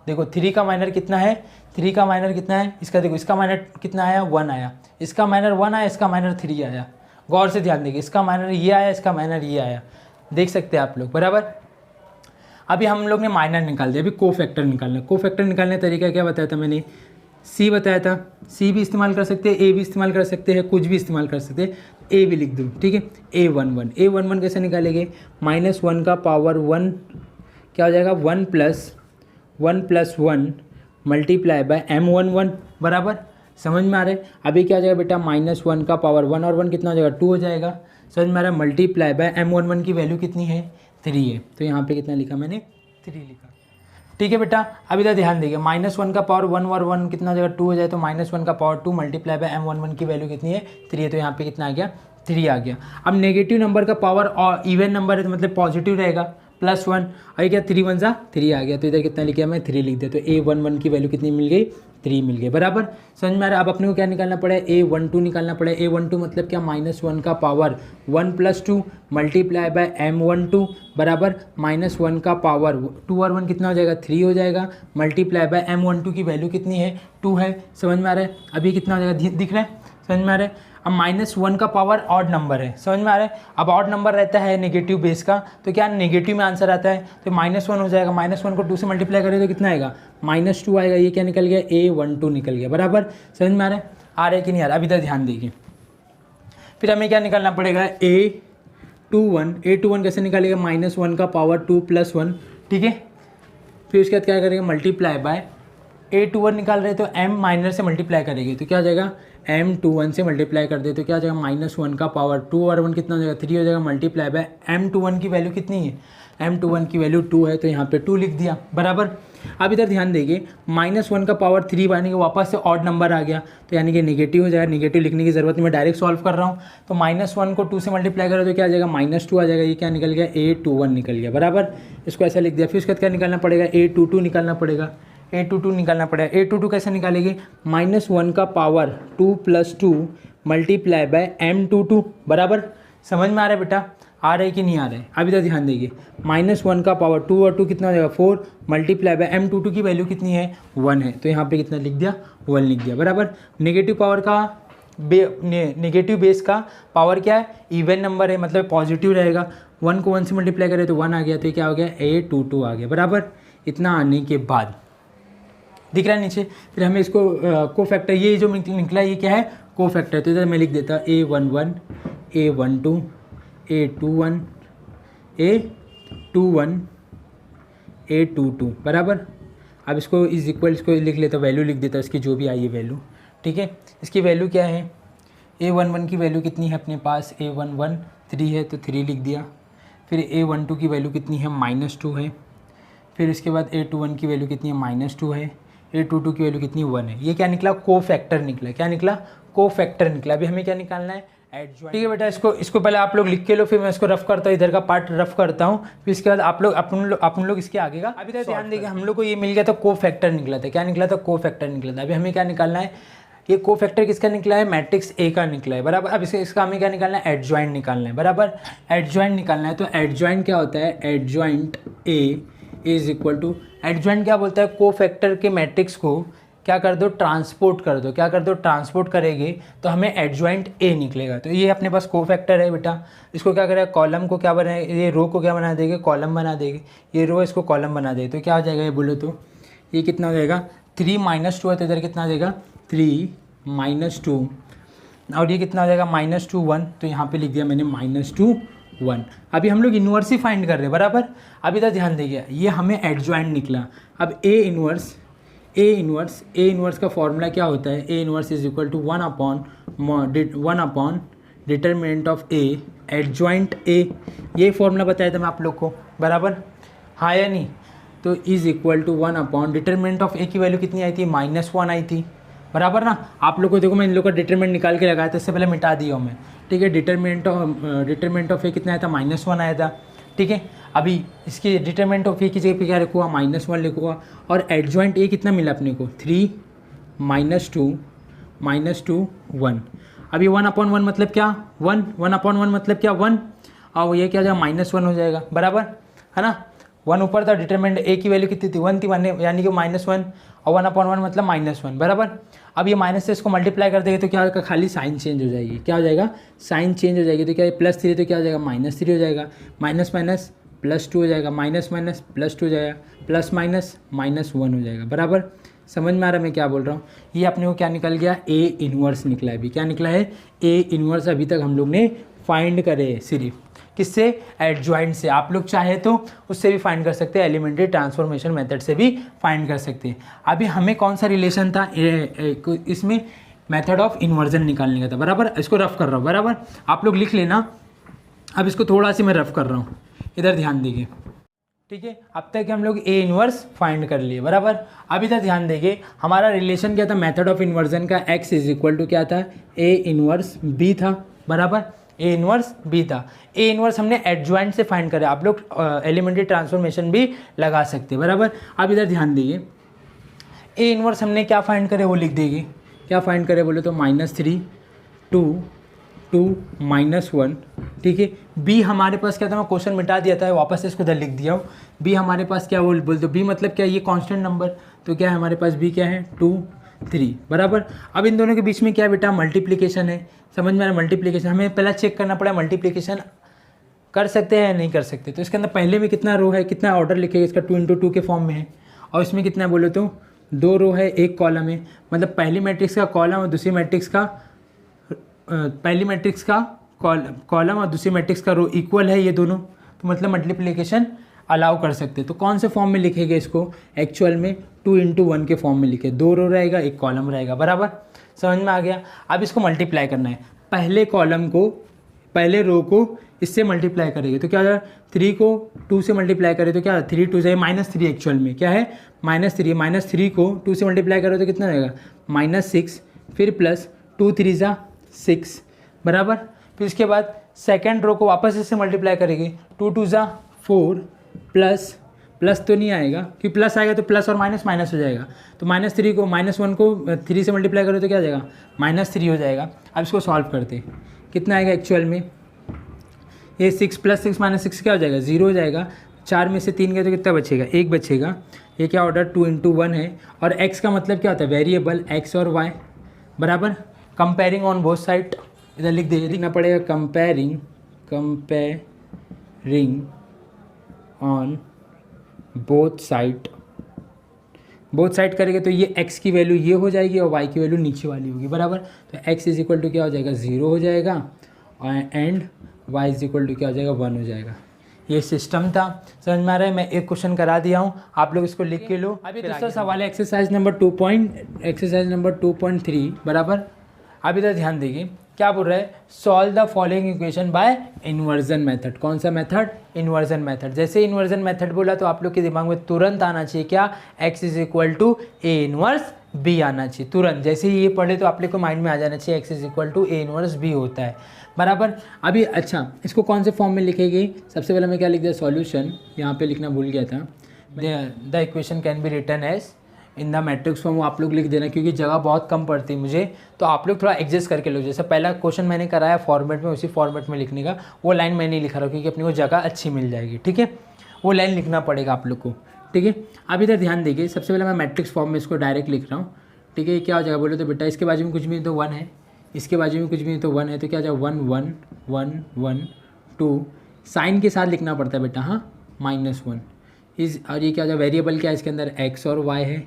Speaker 1: देखो 3 का माइनर कितना है, 3 का माइनर कितना है, इसका देखो, इसका माइनर कितना आया, 1 आया, इसका माइनर 1 आया, इसका माइनर 3 आया। गौर से ध्यान देखिए, इसका माइनर ये आया, इसका माइनर ये आया, देख सकते हैं आप लोग, बराबर। अभी हम लोग ने माइनर निकाल दिया, अभी कोफैक्टर निकालना। कोफैक्टर निकालने का तरीका क्या बताया था मैंने, सी बताया था, सी भी इस्तेमाल कर सकते हैं, ए भी इस्तेमाल कर सकते हैं, कुछ भी इस्तेमाल कर सकते हैं, ए भी लिख दूँ, ठीक है। A11 कैसे निकालेंगे, -1 का पावर 1 क्या हो जाएगा, 1 + 1 मल्टीप्लाई बाय M11, बराबर। समझ में आ रहा है। अभी क्या हो जाएगा बेटा, -1 का पावर 1 और 1 कितना हो जाएगा 2 हो जाएगा, समझ में आ रहा है। मल्टीप्लाई बाय M11 की वैल्यू कितनी है 3 है, तो यहाँ पे कितना लिखा मैंने 3 लिखा। ठीक है बेटा, अब इधर ध्यान देंगे, -1 का पावर 1 और 1 कितना हो जाएगा 2 हो जाए, तो -1 का पावर 2 मल्टीप्लाई बाय M11 की वैल्यू कितनी है 3 है, तो यहाँ पे कितना आ गया 3 आ गया। अब नेगेटिव नंबर का पावर और इवन नंबर है तो मतलब पॉजिटिव रहेगा, +1, और क्या 3 1 जा 3 आ गया, तो इधर कितना लिख गया मैं 3 लिख दिया, तो A11 की वैल्यू कितनी मिल गई 3 मिल गई, बराबर। समझ में आ रहा है। अब अपने को क्या निकालना पड़ेगा, A12 निकालना पड़ेगा। A12 मतलब क्या, -1 का पावर 1 + 2 मल्टीप्लाई बाय M12 बराबर -1 का पावर 2 और 1 कितना हो जाएगा 3 हो जाएगा, मल्टीप्लाई बाय M12 की वैल्यू कितनी है 2 है, समझ में आ रहा है। अभी कितना हो जाएगा दिख रहा है, समझ में आ रहा है। अब -1 का पावर ऑड नंबर है, समझ में आ रहा है। अब ऑड नंबर रहता है नेगेटिव बेस का, तो क्या नेगेटिव में आंसर आता है, तो -1 हो जाएगा, -1 को 2 से मल्टीप्लाई करें तो कितना आएगा -2 आएगा, ये क्या निकल गया A12 निकल गया, बराबर। समझ में आ रहा है कि नहीं आ रहा। अभी तक ध्यान देखिए, फिर हमें क्या निकालना पड़ेगा A21 कैसे निकालेगा, -1 का पावर 2 + 1, ठीक है। फिर उसके बाद क्या करेंगे, मल्टीप्लाई बाय A21 निकाल रहे तो M माइनर से मल्टीप्लाई करेंगे तो क्या हो जाएगा, M21 से मल्टीप्लाई कर दे तो क्या हो जाएगा, -1 का पावर 2 और 1 कितना हो जाएगा 3 हो जाएगा, मल्टीप्लाई बाय M21 की वैल्यू कितनी है, M21 की वैल्यू 2 है, तो यहाँ पे 2 लिख दिया, बराबर। अब इधर ध्यान देंगे, -1 का पावर 3 यानी कि वापस से ऑड नंबर आ गया, तो यानी कि नेगेटिव हो जाएगा। नेगेटिव लिखने की जरूरत नहीं, मैं डायरेक्ट सॉल्व कर रहा हूँ, तो -1 को 2 से मल्टीप्लाई करो तो क्या आ जाएगा -2 आ जाएगा, ये क्या निकल गया A21 निकल गया, बराबर। इसको ऐसा लिख दिया। फिर उसके बाद क्या निकालना पड़ेगा, A22 निकालना पड़ेगा, A22 निकालना पड़ेगा। A22 कैसे निकालेंगे, -1 का पावर 2 + 2 मल्टीप्लाई बाय M22 बराबर। समझ में आ रहा है बेटा, आ रहा है कि नहीं आ रहा है। अभी तक ध्यान देंगे, -1 का पावर 2 और 2 कितना हो जाएगा 4 मल्टीप्लाई बाय M22 की वैल्यू कितनी है 1 है, तो यहाँ पे कितना लिख दिया 1 लिख दिया, बराबर। नेगेटिव पावर का नेगेटिव बेस का पावर क्या है, इवन नंबर है, मतलब पॉजिटिव रहेगा। 1 को 1 से मल्टीप्लाई करें तो 1 आ गया, तो ये क्या हो गया A22 आ गया, बराबर। इतना आने के बाद दिख रहा है नीचे, फिर हमें इसको को फैक्टर, ये जो निकला ये क्या है को फैक्टर, तो इधर मैं लिख देता A11 A12 A21 A21 A22 बराबर। अब इसको इज इक्वल, इसको लिख लेता, वैल्यू लिख देता इसकी जो भी आई है वैल्यू, ठीक है। इसकी वैल्यू क्या है, A11 की वैल्यू कितनी है अपने पास, A11 3 है तो 3 लिख दिया। फिर A12 की वैल्यू कितनी है -2 है। फिर इसके बाद A21 की वैल्यू कितनी है -2 है। A22 की वैल्यू कितनी 1 है। ये क्या निकला, को फैक्टर निकला। क्या निकला, को फैक्टर निकला। अभी हमें क्या निकालना है, एडजॉइंट। ठीक है बेटा, इसको पहले आप लोग लिख के लो, फिर मैं इसको रफ करता हूँ, इधर का पार्ट रफ करता हूँ, फिर इसके बाद आप लोग अपन लोग इसके आगे का। अभी तक ध्यान देंगे, हम लोग को ये मिल गया था को फैक्टर निकला था। क्या निकला था, को फैक्टर निकला था। अभी हमें क्या निकालना है, ये को फैक्टर किसका निकला है, मैट्रिक्स ए का निकला है, बराबर। अब इसका हमें क्या निकालना है, एडजॉइंट निकालना है, बराबर। एडजॉइंट निकालना है, तो एडजॉइंट क्या होता है, adjoint A is equal to, adjoint क्या बोलता है, को फैक्टर के मैट्रिक्स को क्या कर दो, ट्रांसपोर्ट कर दो। क्या कर दो, ट्रांसपोर्ट करेंगे तो हमें एडजॉइंट ए निकलेगा। तो ये अपने पास को फैक्टर है बेटा। इसको क्या करेगा, कॉलम को क्या बनाए, ये रो को क्या बना देंगे, कॉलम बना देंगे। ये रो इसको कॉलम बना देंगे, तो क्या हो जाएगा, ये बोलो तो ये कितना हो जाएगा 3 - 2 है, तो इधर कितना आ जाएगा 3 - 2, और ये कितना हो जाएगा -2 1, तो यहाँ पे लिख दिया मैंने -2 1। अभी हम लोग इन्वर्स ही फाइंड कर रहे हैं, बराबर। अभी तक ध्यान देखिए, ये हमें एडजॉइंट निकला। अब ए इन्वर्स का फॉर्मूला क्या होता है, A inverse is equal to 1/1 determinant of A adjoint A. ये फॉर्मूला बताया था मैं आप लोग को, बराबर, हाँ या नहीं। तो is equal to 1 determinant of A की वैल्यू कितनी आई थी, -1 आई थी, बराबर ना। आप लोग को देखो, मैं इन लोग का डिटरमिनेंट निकाल के लगाया था, इससे पहले मिटा दिया हूँ मैं, ठीक है। डिटरमिनेंट ऑफ ए कितना आया था, -1 आया था, ठीक है। अभी इसकी डिटरमिनेंट ऑफ ए की जगह पे क्या लिखूँगा, -1 लिखूँगा। और एडजॉइंट ए कितना मिला अपने को, 3 - 2 1। अभी 1/1 मतलब क्या, 1/1 मतलब क्या 1, और ये क्या हो जाएगा -1 हो जाएगा, बराबर है ना। 1 ऊपर था, डिटरमिनेंट ए की वैल्यू कितनी थी 1 थी, यानी कि -1, और 1/1 मतलब -1, बराबर। अब ये माइनस से इसको मल्टीप्लाई कर देंगे तो क्या होगा, खाली साइन चेंज हो जाएगी। क्या हो जाएगा, साइन चेंज हो जाएगी। तो क्या +3 तो क्या हो जाएगा, -3 हो जाएगा। माइनस +2 हो जाएगा, माइनस +2 हो जाएगा, +-1 हो जाएगा, बराबर। समझ में आ रहा है मैं क्या बोल रहा हूँ। ये अपने को क्या निकल गया, ए इन्वर्स निकला है। अभी क्या निकला है, ए इन्वर्स अभी तक हम लोग ने फाइंड करे सिर्फ। किससे, एडजॉइंट से। आप लोग चाहे तो उससे भी फाइंड कर सकते हैं, एलिमेंट्री ट्रांसफॉर्मेशन मेथड से भी फाइंड कर सकते हैं। अभी हमें कौन सा रिलेशन था इसमें, मेथड ऑफ इन्वर्जन निकालने का था, बराबर। इसको रफ कर रहा हूँ, बराबर, आप लोग लिख लेना। अब इसको थोड़ा सी मैं रफ कर रहा हूँ, इधर ध्यान दीजिए, ठीक है। अब तक हम लोग ए इन्वर्स फाइंड कर लिए, बराबर। अब इधर ध्यान देंगे, हमारा रिलेशन क्या था मेथड ऑफ इन्वर्जन का, x इज इक्वल टू क्या था, ए इन्वर्स बी था, बराबर। ए इन्वर्स बी था। ए इन्वर्स हमने एडजॉइंट से फाइंड करा, आप लोग एलिमेंट्री ट्रांसफॉर्मेशन भी लगा सकते हैं, बराबर। अब इधर ध्यान दीजिए, ए इन्वर्स हमने क्या फाइंड करे वो लिख देंगे। क्या फाइंड करे बोले तो -3 2 2 -1, ठीक है। बी हमारे पास क्या था, मैं क्वेश्चन मिटा दिया था, वापस से इसको इधर लिख दिया हूँ। बी हमारे पास क्या बोल दो, बी मतलब क्या, ये कांस्टेंट नंबर, तो क्या है हमारे पास बी क्या है 2 3, बराबर। अब इन दोनों के बीच में क्या बेटा, मल्टीप्लिकेशन है, समझ में आ रहा है। मल्टीप्लिकेशन हमें पहले चेक करना पड़ा, मल्टीप्लिकेशन कर सकते हैं या नहीं कर सकते। तो इसके अंदर पहले में कितना रो है, कितना ऑर्डर लिखेगा, इसका 2 × 2 के फॉर्म में है, और इसमें कितना बोले तो 2 रो है, 1 कॉलम है, मतलब पहली मैट्रिक्स का कॉलम और दूसरी मैट्रिक्स का पहली मैट्रिक्स का कॉलम और दूसरी मैट्रिक्स का रो इक्वल है ये दोनों, तो मतलब मल्टीप्लिकेशन अलाउ कर सकते हैं। तो कौन से फॉर्म में लिखेंगे इसको, एक्चुअल में 2 × 1 के फॉर्म में लिखे, 2 रो रहेगा 1 कॉलम रहेगा, बराबर, समझ में आ गया। अब इसको मल्टीप्लाई करना है, पहले कॉलम को पहले रो को इससे मल्टीप्लाई करेंगे तो क्या हो जाएगा, 3 को 2 से मल्टीप्लाई करें तो क्या 3 2 जाए -3, एक्चुअल में क्या है -3, -3 को 2 से मल्टीप्लाई करो तो कितना रहेगा -6, फिर प्लस 2 3 जा 6, बराबर। फिर उसके बाद सेकेंड रो को वापस इससे मल्टीप्लाई करेंगे, 2 2 जा 4, प्लस तो नहीं आएगा कि प्लस आएगा तो प्लस और माइनस माइनस हो जाएगा, तो -3 को -1 को 3 से मल्टीप्लाई करो तो क्या हो जाएगा -3 हो जाएगा। अब इसको सॉल्व करते, कितना आएगा एक्चुअल में, ये 6 + 6 - 6 क्या हो जाएगा 0 हो जाएगा। 4 में से 3 गए तो कितना बचेगा, 1 बचेगा। ये क्या ऑर्डर 2 × 1 है, और x का मतलब क्या होता है, वेरिएबल x और y, बराबर। कंपेयरिंग ऑन बोथ साइड, इधर लिख दीजिए, लिखना पड़ेगा कंपेयरिंग ऑन बोथ साइड करेंगे तो ये x की वैल्यू ये हो जाएगी और y की वैल्यू नीचे वाली होगी, बराबर। तो x = क्या हो जाएगा 0 हो जाएगा, एंड y = क्या हो जाएगा 1 हो जाएगा। ये सिस्टम था, समझ में आ रहा है। मैं एक क्वेश्चन करा दिया हूँ, आप लोग इसको लिख के लो। अभी दूसरा सवाल है एक्सरसाइज नंबर 2.3, बराबर। अब इधर ध्यान देंगे, क्या बोल रहा है, solve the following equation by inversion method. कौन सा मेथड, इन्वर्जन मेथड। जैसे इन्वर्जन मेथड बोला तो आप लोग के दिमाग में तुरंत आना चाहिए क्या, x = A इन्वर्स B आना चाहिए तुरंत। जैसे ही ये पढ़े तो आप लोग को माइंड में आ जाना चाहिए x = A इन्वर्स B होता है, बराबर। अभी अच्छा, इसको कौन से फॉर्म में लिखेगी, सबसे पहले मैं क्या लिख दिया, सॉल्यूशन, यहाँ पे लिखना भूल गया था। The equation can be written as in the matrix form, आप लोग लिख देना, क्योंकि जगह बहुत कम पड़ती है मुझे, तो आप लोग थोड़ा एडजस्ट करके लो। जैसे पहला क्वेश्चन मैंने कराया फॉर्मेट में, उसी फॉर्मेट में लिखने का, वो लाइन मैं नहीं लिखा रहा क्योंकि अपनी वो जगह अच्छी मिल जाएगी, ठीक है। वो लाइन लिखना पड़ेगा आप लोग को, ठीक है। अब इधर ध्यान देखिए, सबसे पहले मैं मैट्रिक्स फॉर्म में इसको डायरेक्ट लिख रहा हूँ, ठीक है। क्या हो जाएगा बोले तो बेटा, इसके बाजू में कुछ भी तो 1 है, इसके बाजू में कुछ भी तो 1 है, तो क्या हो जाएगा 1 1 1 1 2, साइन के साथ लिखना पड़ता है बेटा, हाँ -1 इस, और ये क्या हो जाएगा, वेरिएबल क्या है इसके अंदर x और y है,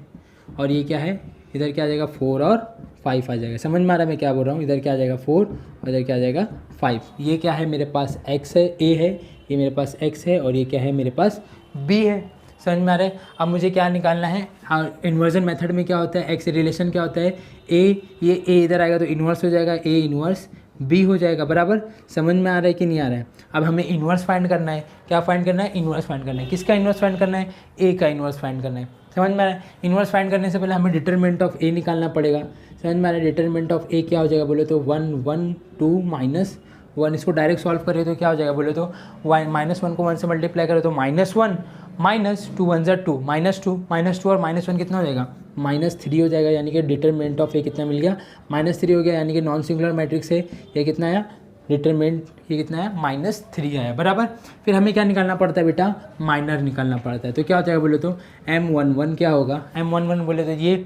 Speaker 1: और ये क्या है इधर क्या आ जाएगा 4 और 5 आ जाएगा। समझ में आ रहा है मैं क्या बोल रहा हूँ, इधर क्या आ जाएगा 4 और इधर क्या आ जाएगा 5। ये क्या है मेरे पास x है, a है, ये मेरे पास x है, और ये क्या है मेरे पास b है। समझ में आ रहा है। अब मुझे क्या निकालना है, हाँ, इन्वर्जन मेथड में क्या होता है, x रिलेशन क्या होता है, ये a इधर आएगा तो इन्वर्स हो जाएगा, a इन्वर्स b हो जाएगा, बराबर। समझ में आ रहा है कि नहीं आ रहा है। अब हमें इन्वर्स फाइंड करना है, क्या फाइंड करना है, इन्वर्स फाइंड करना है। किसका इन्वर्स फाइंड करना है, a का इन्वर्स फाइंड करना है। समझ में आ रहा है। इन्वर्स फाइंड करने से पहले हमें डिटरमिनेंट ऑफ a निकालना पड़ेगा। समझ में आ रहा है। डिटरमिनेंट ऑफ a क्या हो जाएगा बोले तो 1 1 2 -1, इसको डायरेक्ट सॉल्व करें तो क्या हो जाएगा बोले तो -1 को 1 से मल्टीप्लाई करें तो -1 -2 1 = 2 -2 और -1 कितना हो जाएगा -3 हो जाएगा। यानी कि डिटरमिनेंट ऑफ a कितना मिल गया, -3 हो गया। यानी कि नॉन सिंगुलर मैट्रिक्स है, ये कितना आया, डिटरमिनेंट ये कितना है -3 आया, बराबर। फिर हमें क्या निकालना पड़ता है बेटा, माइनर निकालना पड़ता है। तो क्या हो जाएगा बोले तो M11 क्या होगा, M11 बोले तो ये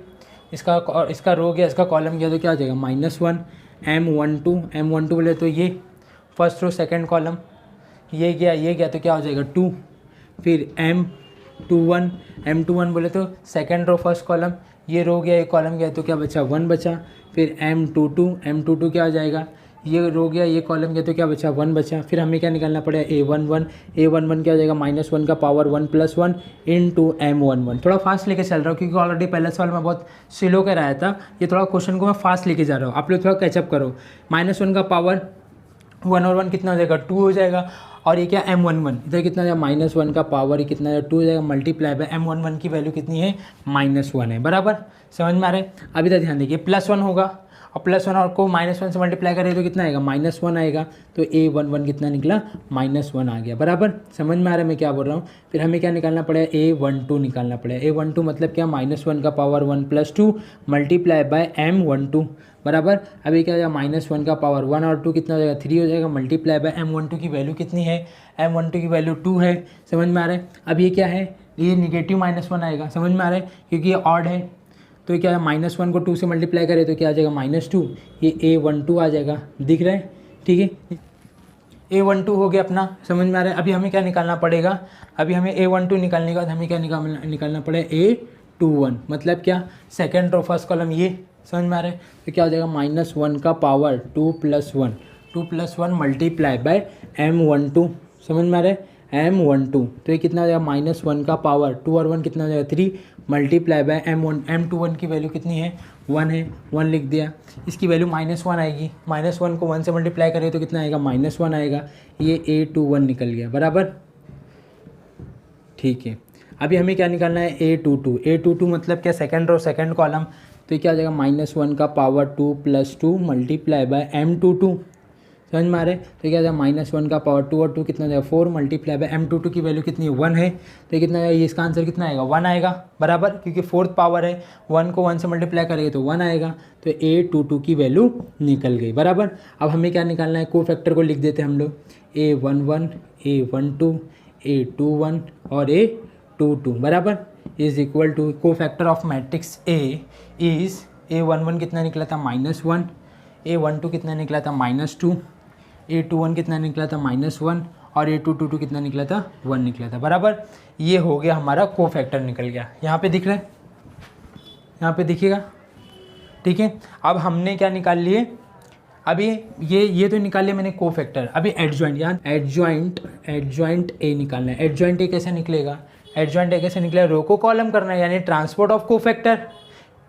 Speaker 1: इसका रो गया, इसका कॉलम गया, तो क्या हो जाएगा -1। M12 बोले तो ये फर्स्ट रो सेकंड कॉलम, ये गया तो क्या हो जाएगा 2। फिर M21 बोले तो सेकंड रो फर्स्ट कॉलम, ये रो गया, ये कॉलम गया, तो क्या बचा 1 बचा। फिर M22 क्या हो जाएगा, ये रो गया, ये कॉलम गया, तो क्या बचा 1 बचा। फिर हमें क्या निकालना पड़ेगा A11, A11 क्या हो जाएगा -1 का पावर 1 + 1 इंटू M11। थोड़ा फास्ट लेके चल रहा हूँ क्योंकि ऑलरेडी पहले सवाल में बहुत स्लो कराया था, ये थोड़ा क्वेश्चन को मैं फास्ट लेके जा रहा हूँ, आप लोग थोड़ा कैचअप करो। -1 का पावर 1 और 1 कितना हो जाएगा 2 हो जाएगा, और ये क्या M11 इधर कितना हो जाएगा -1 का पावर, ये कितना है 2 हो जाएगा, मल्टीप्लाई बाय M11 की वैल्यू कितनी है -1 है, बराबर। समझ में आ रहा है। अभी तक ध्यान देखिए +1 होगा, और +1 और को -1 से मल्टीप्लाई करें तो कितना आएगा -1 आएगा, तो A11 कितना निकला -1 आ गया, बराबर। समझ में आ रहा है मैं क्या बोल रहा हूँ। फिर हमें क्या निकालना पड़ेगा A12 निकालना पड़ेगा। A12 मतलब क्या -1 का पावर 1 + 2 मल्टीप्लाई बाय M12, बराबर। अभी क्या हो जाएगा -1 का पावर 1 और 2 कितना हो जाएगा 3 हो जाएगा, मल्टीप्लाई बाय M12 की वैल्यू कितनी है, M12 की वैल्यू 2 है। समझ में आ रहा है। अब ये क्या है, ये नेगेटिव -1 आएगा, समझ में आ रहा है, क्योंकि ये ऑड है, तो क्या है -1 को 2 से मल्टीप्लाई करें तो क्या आ जाएगा -2, ये A12 आ जाएगा, दिख रहा है, ठीक है। A12 हो गया अपना, समझ में आ रहा है। अभी हमें क्या निकालना पड़ेगा, अभी हमें A12 निकालने के बाद हमें क्या निकालना पड़ेगा A21, मतलब क्या सेकेंड रो फर्स्ट कॉलम, ये समझ में आ रहा है। तो क्या हो जाएगा -1 का पावर 2 + 1 मल्टीप्लाई बाय M12, समझ में आ रहा है M12, तो ये कितना हो जाएगा -1 का पावर 2 और 1 कितना हो जाएगा 3 मल्टीप्लाई बाय M21 की वैल्यू कितनी है 1 है, 1 लिख दिया। इसकी वैल्यू -1 आएगी, -1 को 1 से मल्टीप्लाई करें तो कितना आएगा -1 आएगा, ये A21 निकल गया, बराबर, ठीक है। अभी हमें क्या निकालना है A22 मतलब क्या सेकंड रो सेकंड कॉलम, तो क्या आ जाएगा -1 का पावर 2 + 2 मल्टीप्लाई बाय M22, समझ में आ रहा है। तो क्या आ जाएगा -1 का पावर 2 और 2 कितना आ जाएगा 4 मल्टीप्लाई बाय M22 की वैल्यू कितनी है 1 है, तो ये कितना आएगा, ये इसका आंसर कितना आएगा 1 आएगा, बराबर, क्योंकि फोर्थ पावर है, 1 को 1 से मल्टीप्लाई करेंगे तो 1 आएगा, तो A22 की वैल्यू निकल गई, बराबर। अब हमें क्या निकालना है, को फैक्टर को लिख देते हैं हम लोग, A11 A12 A21 और A22, बराबर, इज इक्वल टू को factor of matrix A is A11 कितना निकला था -1, A12 कितना निकला था -2, A21 कितना निकला था -1 और A22 कितना निकला था 1 निकला था, बराबर। ये हो गया हमारा को फैक्टर निकल गया, यहाँ पे दिख रहा है, यहाँ पे दिखेगा, ठीक है। अब हमने क्या निकाल लिए, अभी ये तो निकाल लिया मैंने को फैक्टर। अभी एडजॉइंट, यहाँ एडजॉइंट A निकालना है। एडजॉइंट A कैसे निकलेगा, एडजॉइंट A कैसे निकलेगा, रो को कॉलम करना है, यानी ट्रांसपोर्ट ऑफ को फैक्टर,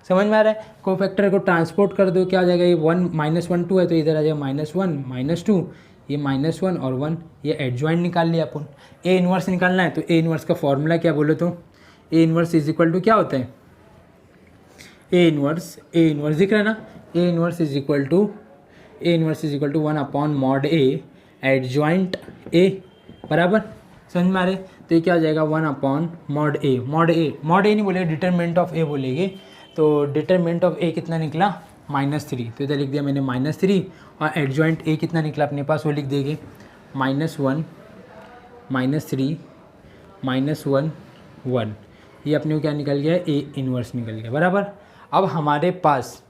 Speaker 1: समझ में आ रहा है। को फैक्टर को ट्रांसपोर्ट कर दो, क्या हो जाएगा, ये 1 -1 2 है तो इधर आ जाएगा -1 -2, ये -1 और 1, ये एडजॉइंट निकाल लिया अपन। A इन्वर्स निकालना है, तो A इन्वर्स का फॉर्मूला क्या बोलो तो, A inverse is equal to क्या होता है, A इन्वर्स दिख रहा है ना, A inverse is equal to 1/mod A adjoint A, बराबर, समझ में आ रहे। तो ये क्या हो जाएगा 1/mod A नहीं बोलेगा, डिटरमिनेंट ऑफ A बोलेंगे, तो डिटरमिनेंट ऑफ A कितना निकला -3, तो इधर लिख दिया मैंने -3, और एडजॉइंट A कितना निकला अपने पास वो लिख देंगे -1 -3 -1 1, ये अपने को क्या निकल गया A इन्वर्स निकल गया, बराबर। अब हमारे पास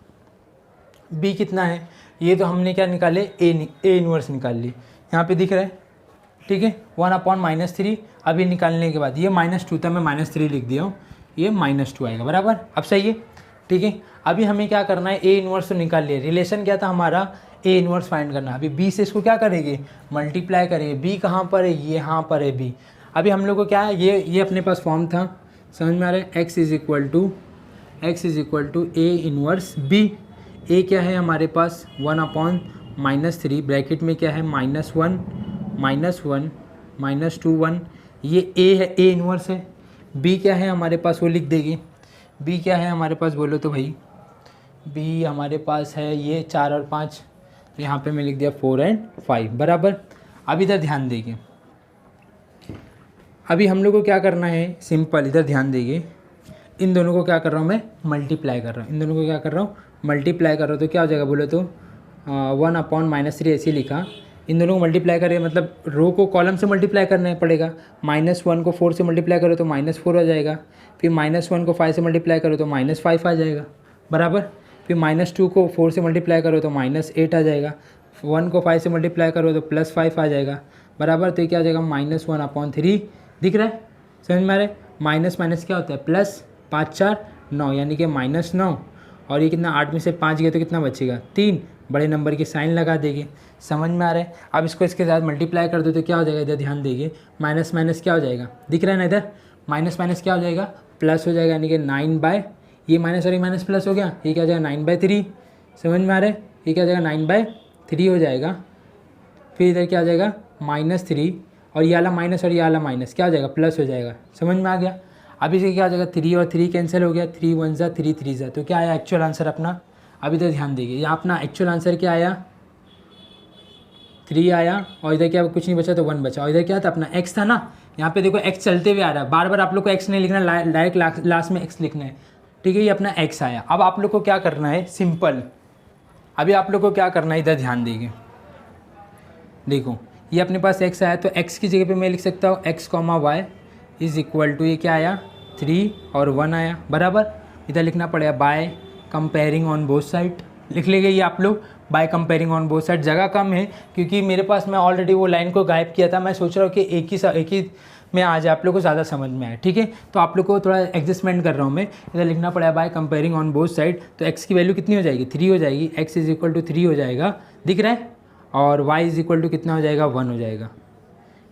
Speaker 1: B कितना है, ये तो हमने क्या निकाले A इन्वर्स निकाल ली, यहाँ पे दिख रहा है, ठीक है, 1/-3। अभी निकालने के बाद ये -2 था, मैं -3 लिख दिया हूँ, ये -2 आएगा, बराबर। अब सही है, ठीक है। अभी हमें क्या करना है, A इन्वर्स तो निकाल लिया, रिलेशन क्या था हमारा A इन्वर्स फाइंड करना। अभी B से इसको क्या करेंगे, मल्टीप्लाई करेंगे। B कहाँ पर है, ये यहाँ पर है B। अभी हम लोग को क्या है, ये अपने पास फॉर्म था, समझ में आ रहा है, x is equal to A inverse B। A क्या है हमारे पास 1/-3, ब्रैकेट में क्या है -1 -2 1, ये A है, A इन्वर्स है। B क्या है हमारे पास वो लिख देंगे, B क्या है हमारे पास बोलो तो भाई, B हमारे पास है ये 4 और 5, तो यहाँ पे मैं लिख दिया 4 और 5, बराबर। अब इधर ध्यान देंगे, अभी हम लोग को क्या करना है, सिंपल, इधर ध्यान देंगे, इन दोनों को क्या कर रहा हूँ मैं, मल्टीप्लाई कर रहा हूँ, इन दोनों को क्या कर रहा हूँ, मल्टीप्लाई कर रहा हूँ। तो क्या हो जाएगा बोलो तो 1/-3 ऐसे लिखा, इन दोनों को मल्टीप्लाई करें, मतलब रो को कॉलम से मल्टीप्लाई करना पड़ेगा। -1 को 4 से मल्टीप्लाई करो तो -4 आ जाएगा, फिर -1 को 5 से मल्टीप्लाई करो तो -5 आ जाएगा, बराबर। फिर -2 को 4 से मल्टीप्लाई करो तो -8 आ जाएगा, 1 को 5 से मल्टीप्लाई करो तो +5 आ जाएगा, बराबर। तो क्या आ जाएगा -1/3, दिख रहा है, समझ में आ रहा है। माइनस माइनस क्या होता है, प्लस, 5 4 9, यानी कि -9, और ये कितना, 8 में से 5 गया तो कितना बचेगा 3, बड़े नंबर की साइन लगा देंगे। समझ में आ रहा है? अब इसको इसके साथ मल्टीप्लाई कर दो तो क्या हो जाएगा, इधर ध्यान देंगे, माइनस माइनस क्या हो जाएगा, दिख रहा है ना, इधर माइनस माइनस क्या हो जाएगा, प्लस हो जाएगा, यानी कि 9 ये माइनस और ये माइनस प्लस हो गया, ये क्या हो जाएगा 9/3। समझ में आ रहा है? ये क्या हो जाएगा 9/3 हो जाएगा। फिर इधर क्या आ जाएगा -3 और ये वाला माइनस और ये वाला माइनस क्या हो जाएगा, प्लस हो जाएगा। समझ में आ गया? अब इसे क्या हो जाएगा, 3 और 3 कैंसिल हो गया, 3 1 ज़ा 3 3 ज़ा, तो क्या आया एक्चुअल आंसर अपना। अब इधर ध्यान देंगे, यहाँ अपना एक्चुअल आंसर क्या आया, 3 आया, और इधर क्या कुछ नहीं बचा तो 1 बचा, और इधर क्या था अपना x था ना। यहाँ पे देखो x चलते हुए आ रहा है, बार बार आप लोग को x नहीं लिखना, डायरेक्ट लास्ट में x लिखना है। ठीक है, ये अपना x आया। अब आप लोग को क्या करना है, सिंपल, अभी आप लोग को क्या करना है, इधर ध्यान देंगे, देखो ये अपने पास x आया, तो x की जगह पे मैं लिख सकता हूँ x, y is equal to, ये क्या आया 3 और 1 आया, बराबर। इधर लिखना पड़ेगा by comparing on both side, लिख लेंगे ये आप लोग, by comparing on both side. जगह कम है क्योंकि मेरे पास, मैं ऑलरेडी वो लाइन को गायब किया था, मैं सोच रहा हूँ कि एक ही में आज आप लोग को ज़्यादा समझ में आए। ठीक है, तो आप लोग को थोड़ा एडजस्टमेंट कर रहा हूँ मैं। इधर लिखना पड़ेगा by comparing on both side, तो x की वैल्यू कितनी हो जाएगी, 3 हो जाएगी, x इज़ इक्वल टू 3 हो जाएगा, दिख रहा है, और y इज़ इक्वल टू कितना हो जाएगा, 1 हो जाएगा।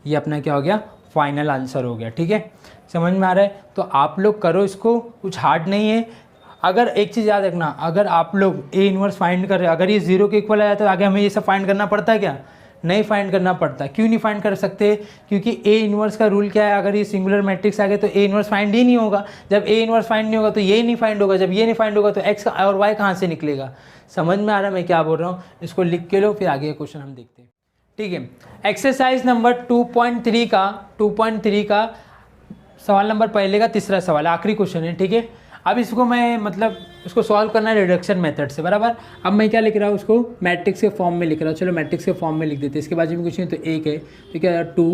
Speaker 1: ये अपना क्या हो गया, फाइनल आंसर हो गया। ठीक है, समझ में आ रहा है? तो आप लोग करो इसको, कुछ हार्ड नहीं है। अगर एक चीज़ याद रखना, अगर आप लोग ए इनवर्स फाइंड कर रहे हैं, अगर ये 0 के इक्वल आया तो आगे हमें ये सब फाइंड करना पड़ता है क्या, नहीं फाइंड करना पड़ता। क्यों नहीं फाइंड कर सकते, क्योंकि ए इनवर्स का रूल क्या है, अगर ये सिंगुलर मैट्रिक्स आ गए तो ए इनवर्स फाइंड ही नहीं होगा। जब ए इनवर्स फाइंड नहीं होगा तो ये नहीं फाइंड होगा, जब ये नहीं फाइंड होगा तो एक्स और वाई कहाँ से निकलेगा। समझ में आ रहा है मैं क्या बोल रहा हूँ? इसको लिख के लो, फिर आगे क्वेश्चन हम देखते हैं। ठीक है, एक्सरसाइज नंबर 2.3 का सवाल नंबर पहले का तीसरा सवाल, आखिरी क्वेश्चन है। ठीक है, अब इसको मैं मतलब इसको सॉल्व करना है रिडक्शन मेथड से, बराबर। अब मैं क्या लिख रहा हूँ, उसको मैट्रिक्स के फॉर्म में लिख रहा हूँ। चलो मैट्रिक्स के फॉर्म में लिख देते हैं, इसके बाजू में कुछ नहीं तो 1 है, तो क्या 2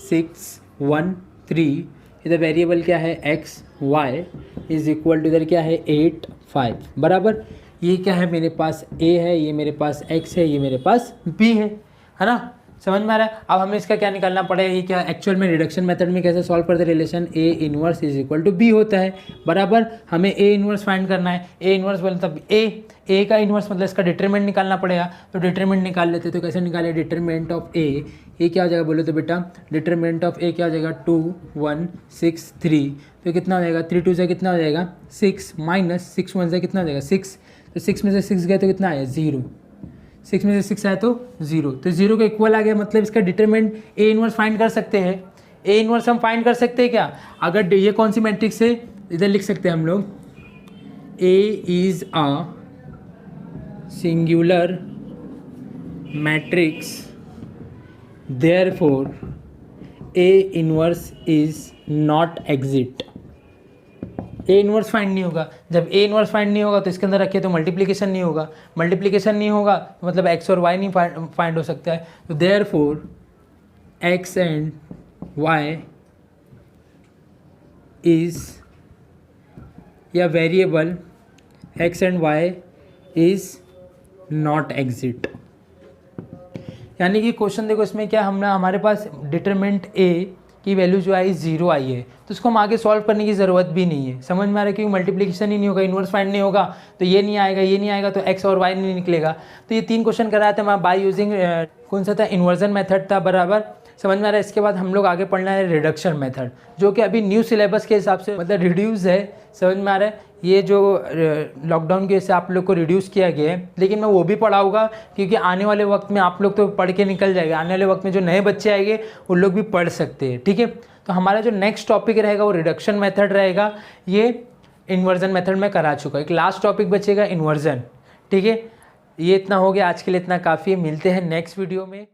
Speaker 1: 6 1 3, इधर वेरिएबल क्या है x y is equal to इधर क्या है 8 5, बराबर। ये क्या है, मेरे पास a है, ये मेरे पास x है, ये मेरे पास b है ना। समझ में आ रहा है? अब हमें इसका क्या निकालना पड़ेगा, ये क्या एक्चुअल में रिडक्शन मेथड में कैसे सॉल्व करते, relation a inverse is equal to b होता है, बराबर। हमें a इनवर्स फाइंड करना है, a इनवर्स मतलब a का इनवर्स मतलब इसका डिटरमिनेंट निकालना पड़ेगा, तो डिटरमिनेंट निकाल लेते। तो कैसे निकाले, डिटरमिनेंट ऑफ a क्या हो जाएगा बोलो तो बेटा, डिटरमिनेंट ऑफ a क्या हो जाएगा 2 1 6 3, तो कितना हो जाएगा 3 2 से कितना हो जाएगा 6 माइनस 6 1 से कितना हो जाएगा 6, तो 6 में से 6 गए तो कितना आया 0, 6 में से 6 आया तो 0, तो 0 का इक्वल आ गया, मतलब इसका डिटरमिनेंट ए इनवर्स फाइंड कर सकते हैं। ए इनवर्स हम फाइंड कर सकते हैं क्या, अगर ये कौन सी मैट्रिक्स है, इधर लिख सकते हैं हम लोग, A is a singular matrix therefore A inverse is not exist. A inverse find नहीं होगा, जब ए इनवर्स फाइंड नहीं होगा तो इसके अंदर रखिए तो मल्टीप्लिकेशन नहीं होगा, मल्टीप्लिकेशन नहीं होगा तो मतलब एक्स और वाई नहीं फाइंड हो सकता है। तो therefore X and Y is, या variable X and Y is not exist. यानी कि क्वेश्चन देखो इसमें क्या, हमने हमारे पास डिटरमिनेंट ए की वैल्यू जो आई 0 आई है, तो इसको हम आगे सॉल्व करने की ज़रूरत भी नहीं है। समझ में आ रहा है, क्योंकि मल्टीप्लिकेशन ही नहीं होगा, इनवर्स फाइंड नहीं होगा तो ये नहीं आएगा, ये नहीं आएगा तो एक्स और वाई नहीं निकलेगा। तो ये 3 क्वेश्चन कराया था मैं बाय यूजिंग कौन सा था, इन्वर्जन मेथड था, बराबर। समझ में आ रहा है? इसके बाद हम लोग आगे पढ़ना है रिडक्शन मेथड, जो कि अभी न्यू सिलेबस के हिसाब से मतलब रिड्यूस है। समझ में आ रहा है? ये जो लॉकडाउन की वजह से आप लोग को रिड्यूस किया गया है, लेकिन मैं वो भी पढ़ाऊँगा क्योंकि आने वाले वक्त में आप लोग तो पढ़ के निकल जाएगा, आने वाले वक्त में जो नए बच्चे आएंगे उन लोग भी पढ़ सकते हैं। ठीक है, तो हमारा जो नेक्स्ट टॉपिक रहेगा वो रिडक्शन मेथड रहेगा। ये इन्वर्जन मेथड में करा चुका, एक लास्ट टॉपिक बचेगा इन्वर्जन। ठीक है, ये इतना हो गया आज के लिए, इतना काफ़ी है, मिलते हैं नेक्स्ट वीडियो में।